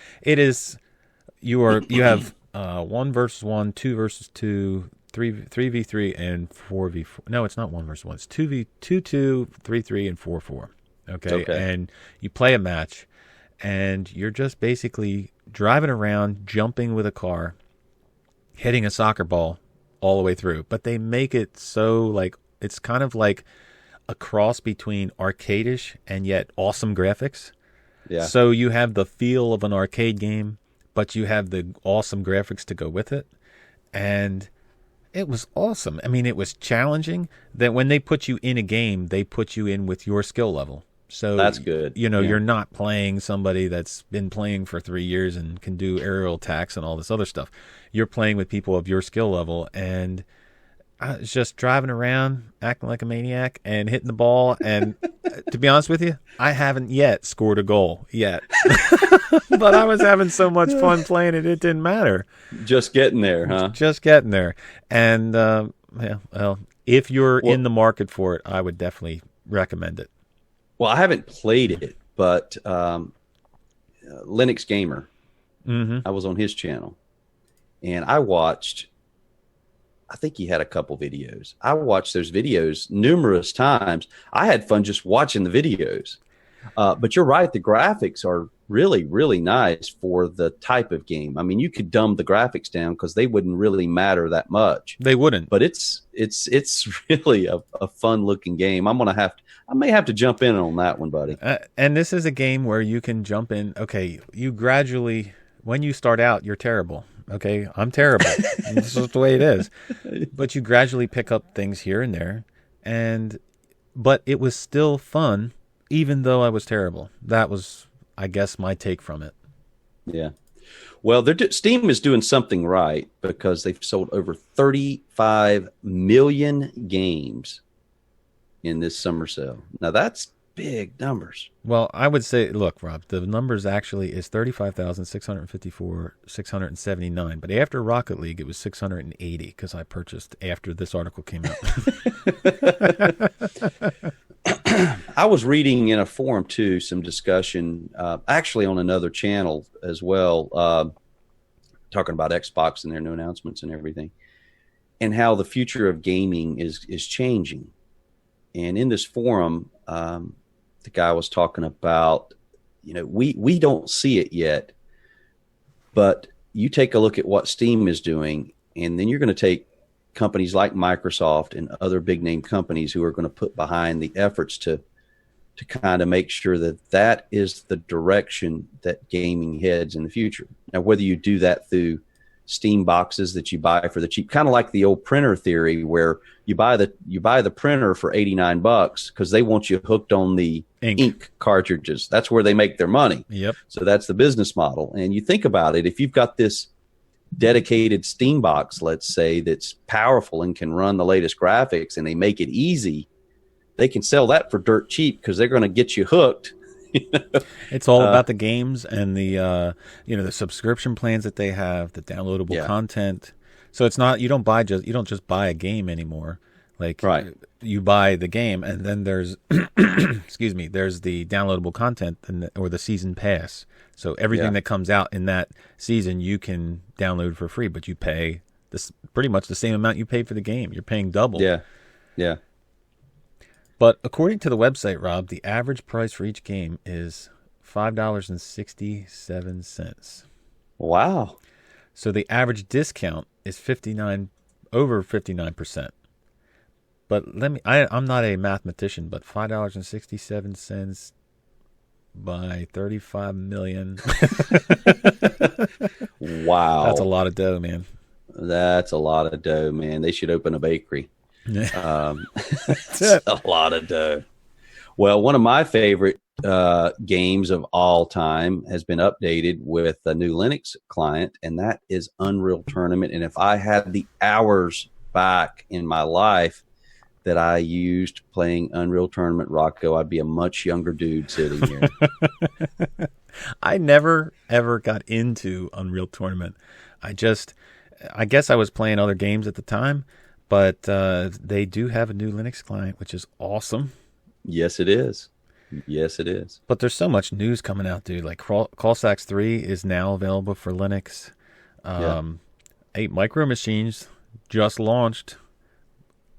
1 versus 1, 2 versus 2, 3v3, and 4v4. No, it's not 1 versus 1. It's 2v2, 3-3, and 4-4. Okay, and you play a match, and you're just basically driving around, jumping with a car, hitting a soccer ball all the way through. But they make it so like it's kind of like a cross between arcadish and yet awesome graphics. Yeah. So you have the feel of an arcade game, but you have the awesome graphics to go with it. And it was awesome. I mean, it was challenging that when they put you in a game, they put you in with your skill level. So that's good. You're not playing somebody that's been playing for 3 years and can do aerial attacks and all this other stuff. You're playing with people of your skill level, and I was just driving around, acting like a maniac, and hitting the ball. And to be honest with you, I haven't yet scored a goal yet. But I was having so much fun playing it, it didn't matter. Just getting there, huh? Just getting there. And, if you're in the market for it, I would definitely recommend it. Well, I haven't played it, but Linux Gamer, I was on his channel, and I think he had a couple videos. I watched those videos numerous times. I had fun just watching the videos. But you're right, the graphics are really, really nice for the type of game. I mean, you could dumb the graphics down because they wouldn't really matter that much. They wouldn't. But it's really a fun looking game. I may have to jump in on that one, buddy. And this is a game where you can jump in. Okay, you gradually, when you start out, you're terrible. Okay, I'm terrible. This is the way it is. But you gradually pick up things here and there, but it was still fun, even though I was terrible. That was, I guess, my take from it. Yeah. Well, Steam is doing something right because they've sold over 35 million games in this summer sale. Now, that's big numbers. Well, I would say, look, Rob, the numbers actually is 35,654,679. But after Rocket League, it was 680 because I purchased after this article came out. I was reading in a forum, too, some discussion, actually on another channel as well, talking about Xbox and their new announcements and everything. and how the future of gaming is changing. And in this forum, the guy was talking about, we don't see it yet, but you take a look at what Steam is doing, and then you're going to take companies like Microsoft and other big name companies who are going to put behind the efforts to kind of make sure that is the direction that gaming heads in the future. Now, whether you do that through Steam boxes that you buy for the cheap, kind of like the old printer theory, where you buy the printer for $89 because they want you hooked on the ink cartridges. That's where they make their money. Yep. So that's the business model. And you think about it, if you've got this dedicated Steam box, let's say, that's powerful and can run the latest graphics, and they make it easy, they can sell that for dirt cheap because they're going to get you hooked. It's all about the games and the the subscription plans that they have, the downloadable content. So it's not, you don't just buy a game anymore. Like, right. You buy the game, and then there's excuse me, there's the downloadable content or the season pass. So everything that comes out in that season you can download for free, but you pay pretty much the same amount you paid for the game. You're paying double. Yeah. But according to the website, Rob, the average price for each game is $5.67. Wow. So the average discount is over 59%. But I'm not a mathematician, but $5.67 by 35 million. Wow. That's a lot of dough, man. That's a lot of dough, man. They should open a bakery. That's a lot of dough. Well, one of my favorite games of all time has been updated with a new Linux client, and that is Unreal Tournament. And if I had the hours back in my life that I used playing Unreal Tournament, Rocco, I'd be a much younger dude sitting here. I never, ever got into Unreal Tournament. I guess I was playing other games at the time. But they do have a new Linux client, which is awesome. Yes, it is. Yes, it is. But there's so much news coming out, dude. Like Callsax 3 is now available for Linux. 8 Micro Machines just launched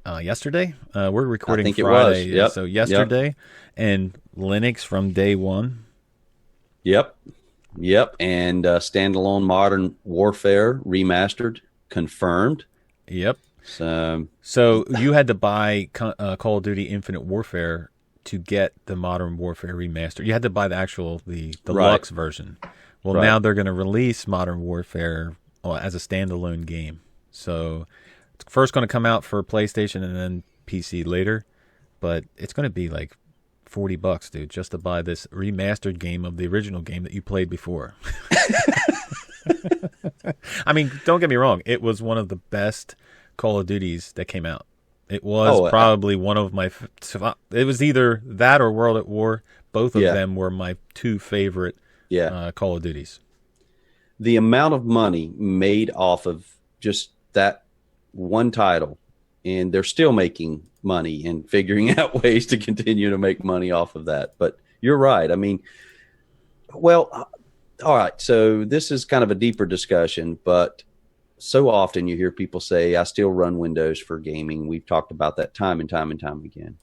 yesterday. We're recording I think Friday, it was. So yesterday. And Linux from day one. Yep. And standalone Modern Warfare remastered, confirmed. Yep. So you had to buy Call of Duty Infinite Warfare to get the Modern Warfare remaster. You had to buy the deluxe version. Well, now they're going to release Modern Warfare as a standalone game. So it's first going to come out for PlayStation and then PC later, but it's going to be like $40, dude, just to buy this remastered game of the original game that you played before. I mean, don't get me wrong. It was one of the best Call of Duties that came out. It was probably one of my... It was either that or World at War. Both of them were my two favorite Call of Duties. The amount of money made off of just that one title, and they're still making money and figuring out ways to continue to make money off of that. But you're right. I mean, well, all right. So this is kind of a deeper discussion, but so often you hear people say, I still run Windows for gaming. We've talked about that time and time again.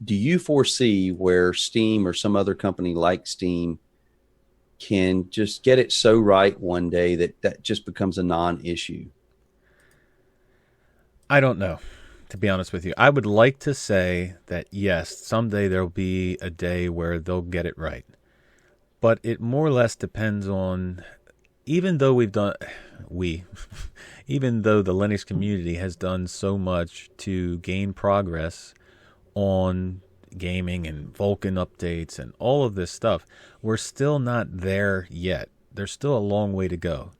Do you foresee where Steam or some other company like Steam can just get it so right one day that just becomes a non-issue? I don't know, to be honest with you. I would like to say that, yes, someday there'll be a day where they'll get it right. But it more or less depends on... Even though even though the Linux community has done so much to gain progress on gaming and Vulkan updates and all of this stuff, we're still not there yet. There's still a long way to go.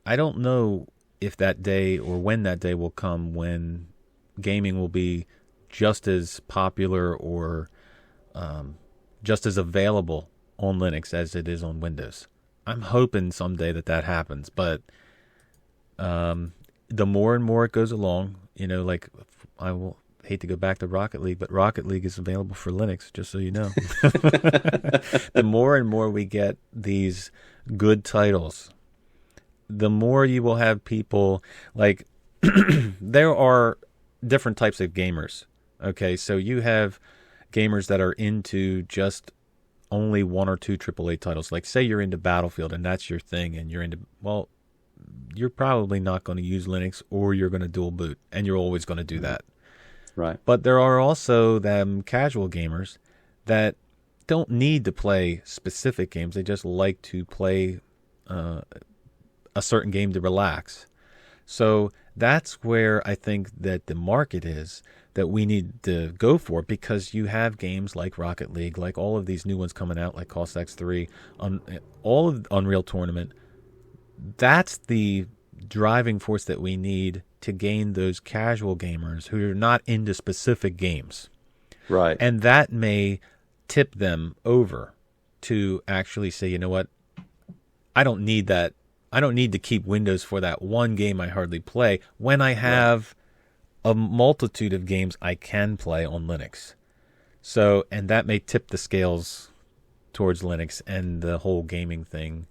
I don't know if that day or when that day will come when gaming will be just as popular or just as available on Linux as it is on Windows. I'm hoping someday that happens, but the more and more it goes along, like I will hate to go back to Rocket League, but Rocket League is available for Linux, just so you know. The more and more we get these good titles, the more you will have people like there are different types of gamers. Okay, so you have gamers that are into just only one or two AAA titles. Like, say you're into Battlefield and that's your thing, and you're into, well, you're probably not going to use Linux, or you're going to dual boot, and you're always going to do that. Right. But there are also them casual gamers that don't need to play specific games. They just like to play a certain game to relax. So that's where I think that the market is that we need to go for, because you have games like Rocket League, like all of these new ones coming out, like Cost X3, all of Unreal Tournament. That's the driving force that we need to gain those casual gamers who are not into specific games. Right. And that may tip them over to actually say, you know what, I don't need that. I don't need to keep Windows for that one game I hardly play when I have a multitude of games I can play on Linux. So, and that may tip the scales towards Linux and the whole gaming thing.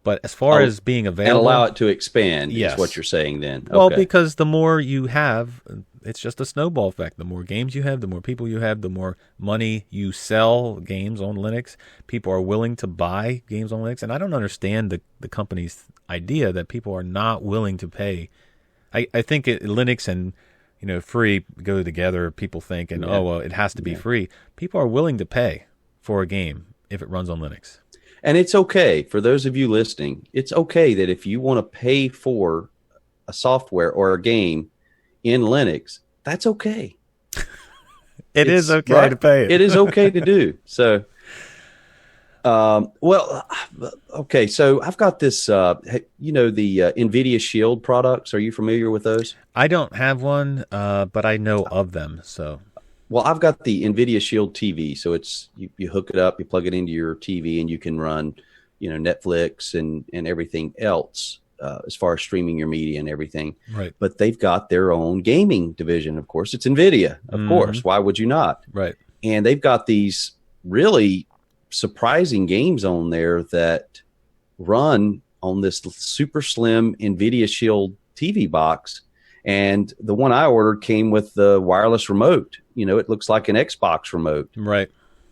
But as far as being available... And allow it to expand, yes, is what you're saying then. Well, okay. Because the more you have, it's just a snowball effect. The more games you have, the more people you have, the more money you sell games on Linux. People are willing to buy games on Linux. And I don't understand the company's idea that people are not willing to pay. I think Linux and free go together, people think, and well, it has to be free. People are willing to pay for a game if it runs on Linux. And it's okay, for those of you listening, it's okay that if you want to pay for a software or a game in Linux, that's okay. It is okay to pay it. It is okay to do. So, okay, so I've got this, the NVIDIA Shield products. Are you familiar with those? I don't have one, but I know of them, so... Well, I've got the NVIDIA Shield TV, so it's you hook it up, you plug it into your TV, and you can run, Netflix and everything else as far as streaming your media and everything. Right. But they've got their own gaming division, of course. It's NVIDIA, of course. Why would you not? Right. And they've got these really surprising games on there that run on this super slim NVIDIA Shield TV box. And the one I ordered came with the wireless remote. It looks like an Xbox remote. Right.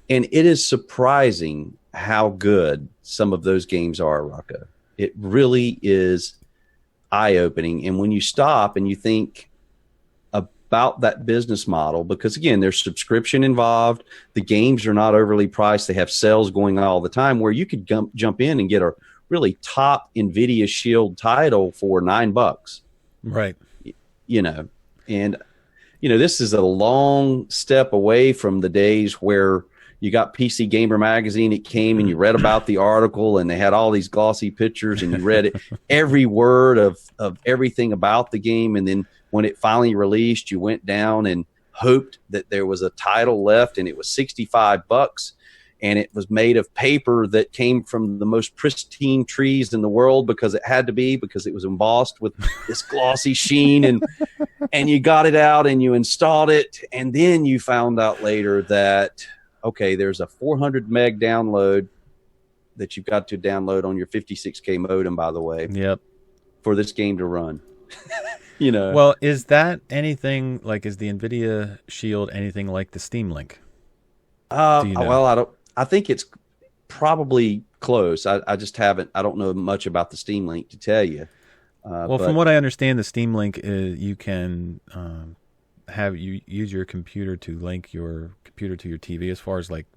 And it is surprising how good some of those games are, Rocco. It really is eye-opening. And when you stop and you think about that business model, because, again, there's subscription involved. The games are not overly priced. They have sales going on all the time where you could jump in and get a really top NVIDIA Shield title for $9. Right. And this is a long step away from the days where you got PC Gamer magazine. It came and you read about the article and they had all these glossy pictures and you read it, every word of everything about the game. And then when it finally released, you went down and hoped that there was a title left, and it was $65. And it was made of paper that came from the most pristine trees in the world, because it had to be, because it was embossed with this glossy sheen. And you got it out and you installed it. And then you found out later that, okay, there's a 400 meg download that you've got to download on your 56K modem, by the way. Yep. For this game to run. Well, is that anything like, is the NVIDIA Shield anything like the Steam Link? Well, I think it's probably close. I just haven't. I don't know much about the Steam Link to tell you. From what I understand, the Steam Link you can use your computer to link your computer to your TV as far as like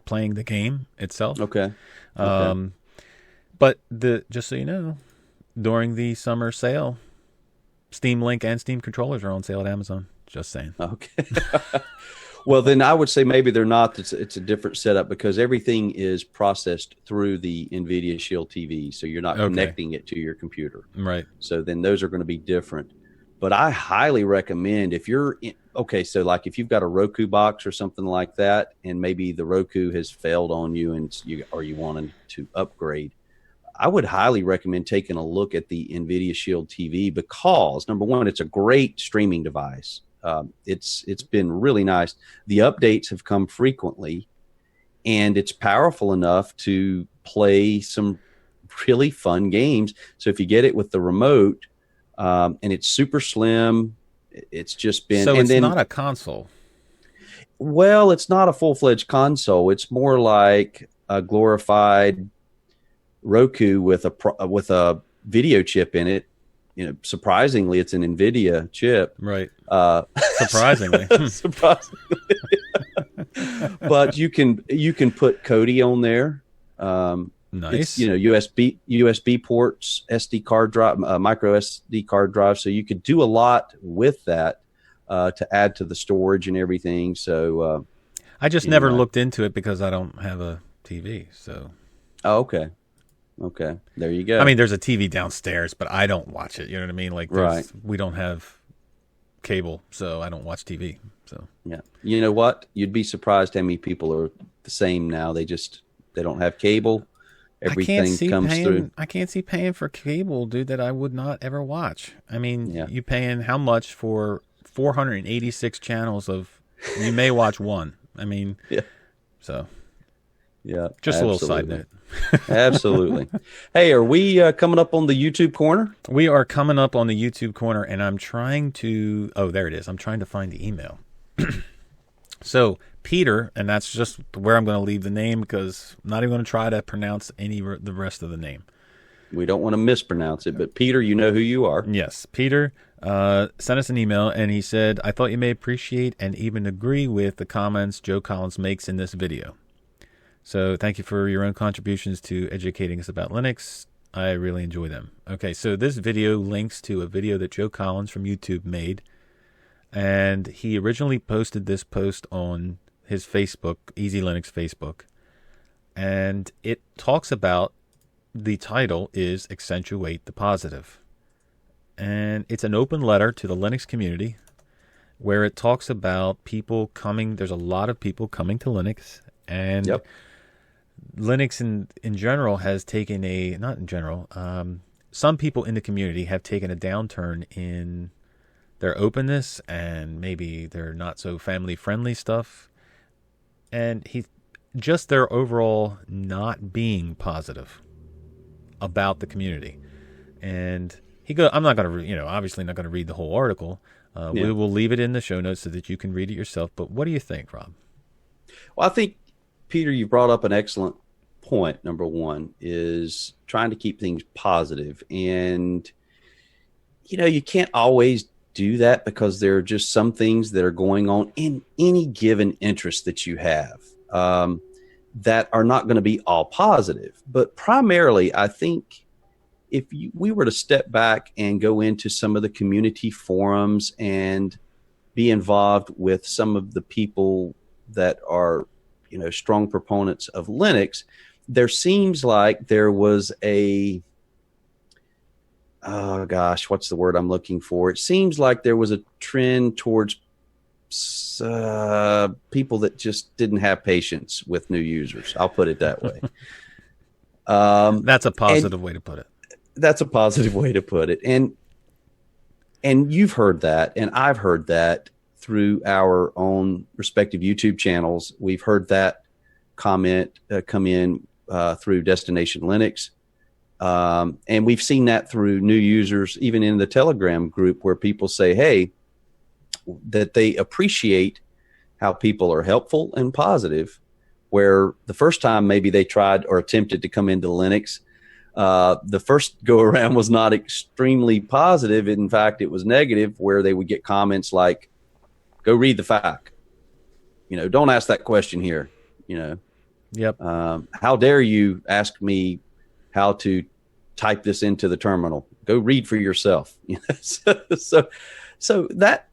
playing the game itself. Okay. But just so you know, during the summer sale, Steam Link and Steam controllers are on sale at Amazon. Just saying. Okay. Well, then I would say maybe they're not. It's a different setup, because everything is processed through the NVIDIA Shield TV, so you're not connecting it to your computer. Right. So then those are going to be different. But I highly recommend, if you're so like if you've got a Roku box or something like that, and maybe the Roku has failed on you and you wanted to upgrade, I would highly recommend taking a look at the NVIDIA Shield TV, because number one, it's a great streaming device. It's been really nice. The updates have come frequently, and it's powerful enough to play some really fun games. So if you get it with the remote, and it's super slim. It's just been so it's not a console. Well, it's not a full-fledged console. It's more like a glorified Roku with a video chip in it. Surprisingly, it's an NVIDIA chip. Right. Surprisingly. Surprisingly. But you can put Kodi on there. Nice. USB ports, SD card drive, micro SD card drive. So you could do a lot with that to add to the storage and everything. So I just never looked into it because I don't have a TV. So. Oh, okay. Okay, there you go. I mean, there's a TV downstairs, but I don't watch it. You know what I mean? Like, right. We don't have cable, so I don't watch TV. So yeah, you know what? You'd be surprised how many people are the same now. They don't have cable. Everything comes through. I can't see paying for cable, dude, that I would not ever watch. I mean, you paying how much for 486 channels of? You may watch one. I mean, yeah. So yeah, just a little side note. Absolutely. Hey, are we coming up on the YouTube corner? We are coming up on the YouTube corner, and I'm trying to... Oh, there it is. I'm trying to find the email. So, Peter, and that's just where I'm going to leave the name because I'm not even going to try to pronounce the rest of the name. We don't want to mispronounce it, but Peter, you know who you are. Yes. Peter sent us an email, and he said, I thought you may appreciate and even agree with the comments Joe Collins makes in this video. So thank you for your own contributions to educating us about Linux. I really enjoy them. Okay, so this video links to a video that Joe Collins from YouTube made. And he originally posted this post on his Facebook, Easy Linux Facebook. And it talks about, the title is Accentuate the Positive. And it's an open letter to the Linux community where it talks about people coming. There's a lot of people coming to Linux. And yep. Linux in general has taken some people in the community have taken a downturn in their openness and maybe their not so family friendly stuff. And just their overall not being positive about the community. And I'm not going to, obviously not going to read the whole article. We will leave it in the show notes so that you can read it yourself. But what do you think, Rob? Well, I think, Peter, you brought up an excellent point. Number one is trying to keep things positive. And, you can't always do that because there are just some things that are going on in any given interest that you have that are not going to be all positive. But primarily, I think if we were to step back and go into some of the community forums and be involved with some of the people that are strong proponents of Linux, there seems like there was what's the word I'm looking for? It seems like there was a trend towards people that just didn't have patience with new users. I'll put it that way. That's a positive way to put it. That's a positive way to put it. And you've heard that, and I've heard that through our own respective YouTube channels. We've heard that comment come in through Destination Linux. And we've seen that through new users, even in the Telegram group, where people say, hey, that they appreciate how people are helpful and positive, where the first time maybe they tried or attempted to come into Linux, the first go around was not extremely positive. In fact, it was negative, where they would get comments like, go read the FAQ. Don't ask that question here. Yep. How dare you ask me how to type this into the terminal? Go read for yourself. So that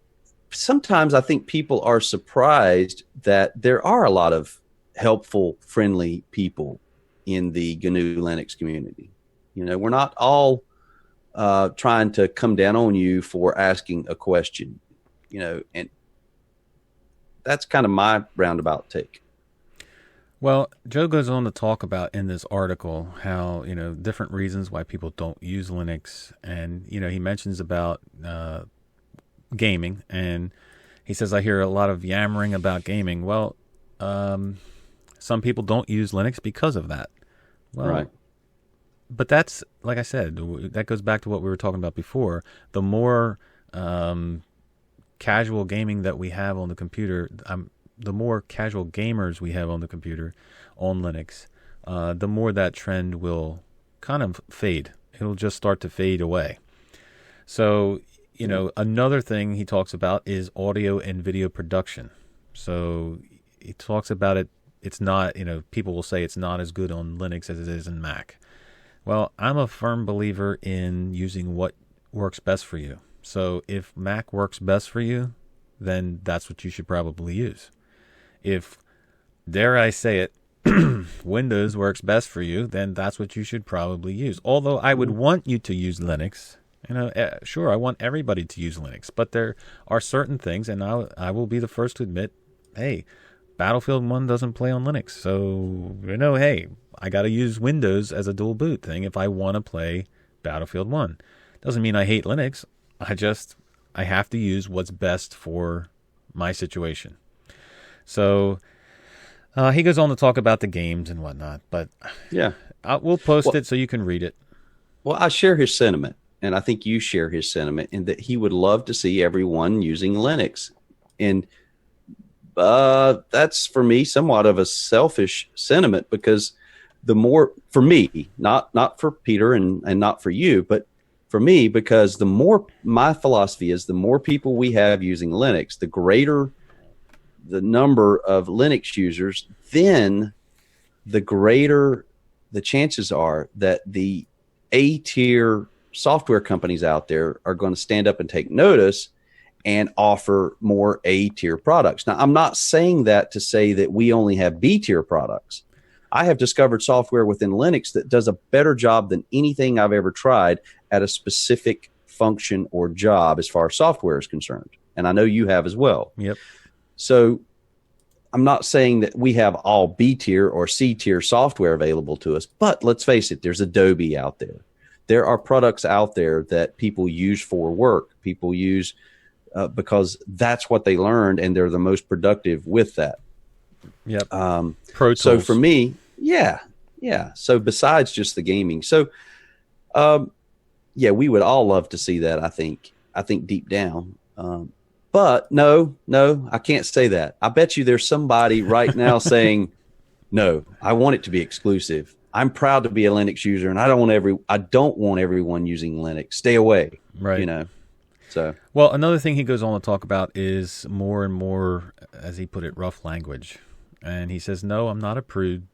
sometimes I think people are surprised that there are a lot of helpful, friendly people in the GNU Linux community. We're not all trying to come down on you for asking a question, and that's kind of my roundabout take. Well, Joe goes on to talk about in this article how, different reasons why people don't use Linux. And, he mentions about gaming. And he says, I hear a lot of yammering about gaming. Well, some people don't use Linux because of that. Well, right. But that's, like I said, that goes back to what we were talking about before. The more casual gaming that we have on the computer, the more casual gamers we have on the computer on Linux, the more that trend will kind of fade. It'll just start to fade away. So, another thing he talks about is audio and video production. So he talks about it. It's not, people will say it's not as good on Linux as it is in Mac. Well, I'm a firm believer in using what works best for you. So if Mac works best for you, then that's what you should probably use. If, dare I say it, Windows works best for you, then that's what you should probably use. Although I would want you to use Linux. Sure, I want everybody to use Linux, but there are certain things, and I will be the first to admit, hey, Battlefield 1 doesn't play on Linux. So, hey, I got to use Windows as a dual boot thing if I want to play Battlefield 1. Doesn't mean I hate Linux. I have to use what's best for my situation. So he goes on to talk about the games and whatnot, but yeah, we'll post it so you can read it. Well, I share his sentiment, and I think you share his sentiment in that he would love to see everyone using Linux. And that's, for me, somewhat of a selfish sentiment, because the more, for me, not for Peter and not for you, but for me, because the more, my philosophy is the more people we have using Linux, the greater the number of Linux users, then the greater the chances are that the A-tier software companies out there are going to stand up and take notice and offer more A-tier products. Now, I'm not saying that to say that we only have B-tier products. I have discovered software within Linux that does a better job than anything I've ever tried at a specific function or job as far as software is concerned. And I know you have as well. Yep. So I'm not saying that we have all B-tier or C-tier software available to us, but let's face it, there's Adobe out there. There are products out there that people use for work. People use because that's what they learned, and they're the most productive with that. Yep. Pro Tools. So for me, yeah. So besides just the gaming, so we would all love to see that. I think deep down, but no, I can't say that. I bet you there's somebody right now saying, no, I want it to be exclusive. I'm proud to be a Linux user, and I don't want everyone using Linux. Stay away. Right. So, well, another thing he goes on to talk about is more and more, as he put it, rough language. And he says, no, I'm not a prude,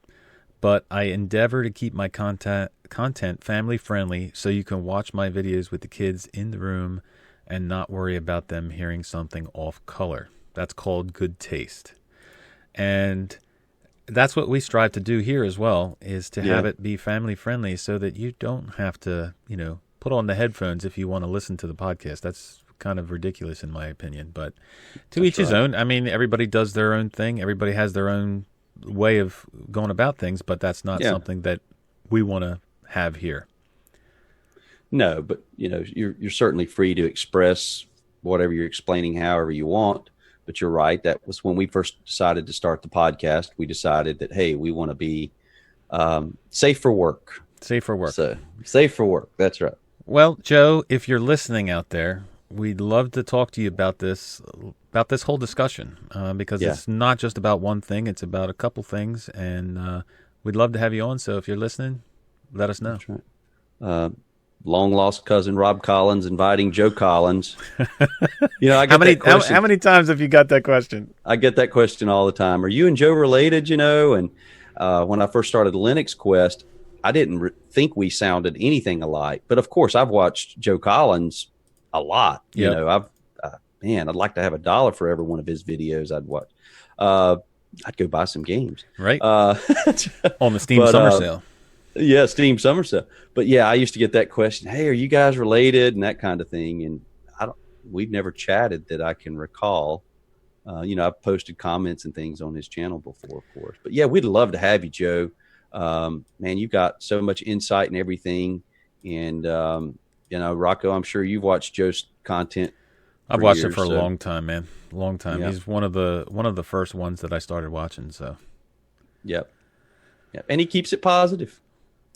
but I endeavor to keep my content family friendly so you can watch my videos with the kids in the room and not worry about them hearing something off color. That's called good taste. And that's what we strive to do here as well, is to have it be family friendly so that you don't have to, put on the headphones if you want to listen to the podcast. That's kind of ridiculous in my opinion, but to each his own. I mean, everybody does their own thing. Everybody has their own way of going about things, but that's not something that we want to have here. No, but you're certainly free to express whatever you're explaining however you want. But you're right. That was when we first decided to start the podcast. We decided that, hey, we want to be safe for work. Safe for work. So safe for work. That's right. Well, Joe, if you're listening out there, we'd love to talk to you about this whole discussion, because it's not just about one thing. It's about a couple things, and we'd love to have you on. So if you're listening, let us know. That's right. Long lost cousin Rob Collins inviting Joe Collins. I get that question. How many times have you got that question? I get that question all the time. Are you and Joe related? And when I first started Linux Quest, I didn't think we sounded anything alike. But of course, I've watched Joe Collins a lot. Yep. I'd like to have $1 for every one of his videos I'd watch. I'd go buy some games. Right. On the Steam Summer Sale. Yeah, Steam Summer Sale. But I used to get that question, hey, are you guys related, and that kind of thing. And we've never chatted that I can recall. I've posted comments and things on his channel before, of course. But we'd love to have you, Joe. Man, you've got so much insight and everything. And, Rocco, I'm sure you've watched Joe's content. I've watched it for a long time, man. Long time. Yeah. He's one of the first ones that I started watching. So, yep. And he keeps it positive.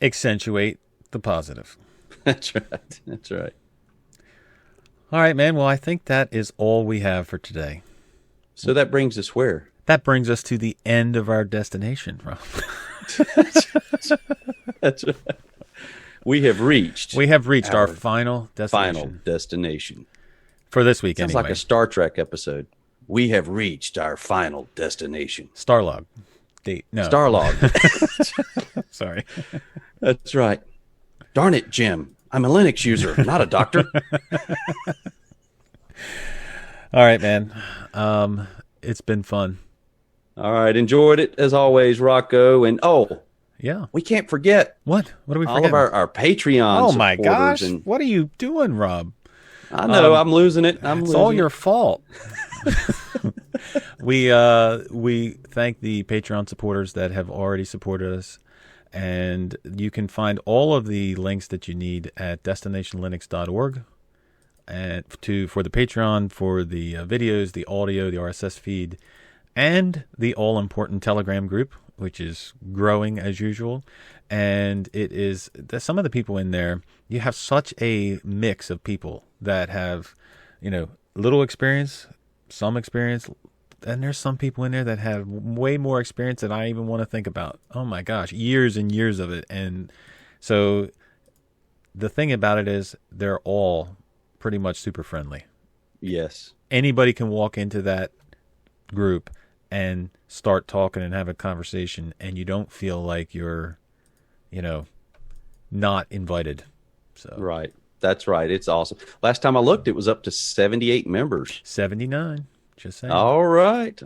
Accentuate the positive. That's right. That's right. All right, man. Well, I think that is all we have for today. So that brings us where? That brings us to the end of our destination, Rob. That's right. We have reached our final destination. Final destination. For this week, Sounds anyway. like a Star Trek episode. We have reached our final destination. Starlog. No. Starlog. Sorry. That's right. Darn it, Jim. I'm a Linux user, not a doctor. All right, man. It's been fun. All right. Enjoyed it, as always, Rocco. And, yeah, we can't forget. What are we all forgetting? of our Patreon Oh, my gosh. and What are you doing, Rob? I know. I'm losing it. It's all your fault. We thank the Patreon supporters that have already supported us, and you can find all of the links that you need at destinationlinux.org and for the Patreon, for the videos, the audio, the RSS feed, and the all-important Telegram group, which is growing as usual. And some of the people in there, you have such a mix of people that have, little experience, some experience, and there's some people in there that have way more experience than I even want to think about. Oh my gosh, years and years of it. And so the thing about it is they're all pretty much super friendly. Yes. Anybody can walk into that group and start talking and have a conversation, and you don't feel like you're, not invited. So Right. That's right. It's awesome. Last time I looked, it was up to 78 members. 79. Just saying. All right.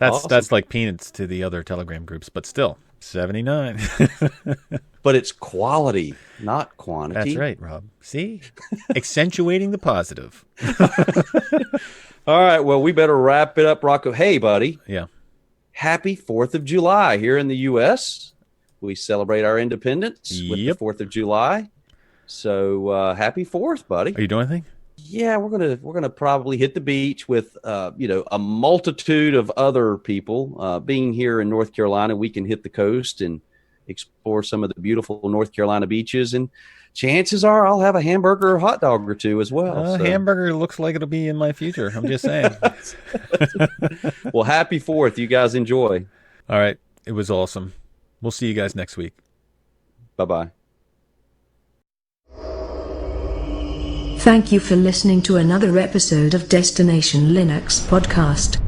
That's that's like peanuts to the other Telegram groups, but still 79. But it's quality, not quantity. That's right, Rob. See? Accentuating the positive. All right. Well, we better wrap it up, Rocco. Hey, buddy. Yeah. Happy 4th of July here in the U.S. We celebrate our independence with the 4th of July. So happy 4th, buddy. Are you doing anything? Yeah, we're gonna probably hit the beach with a multitude of other people. Being here in North Carolina, we can hit the coast and explore some of the beautiful North Carolina beaches. And chances are I'll have a hamburger or hot dog or two as well. So. Hamburger looks like it'll be in my future. I'm just saying. Well, happy 4th. You guys enjoy. All right. It was awesome. We'll see you guys next week. Bye-bye. Thank you for listening to another episode of Destination Linux podcast.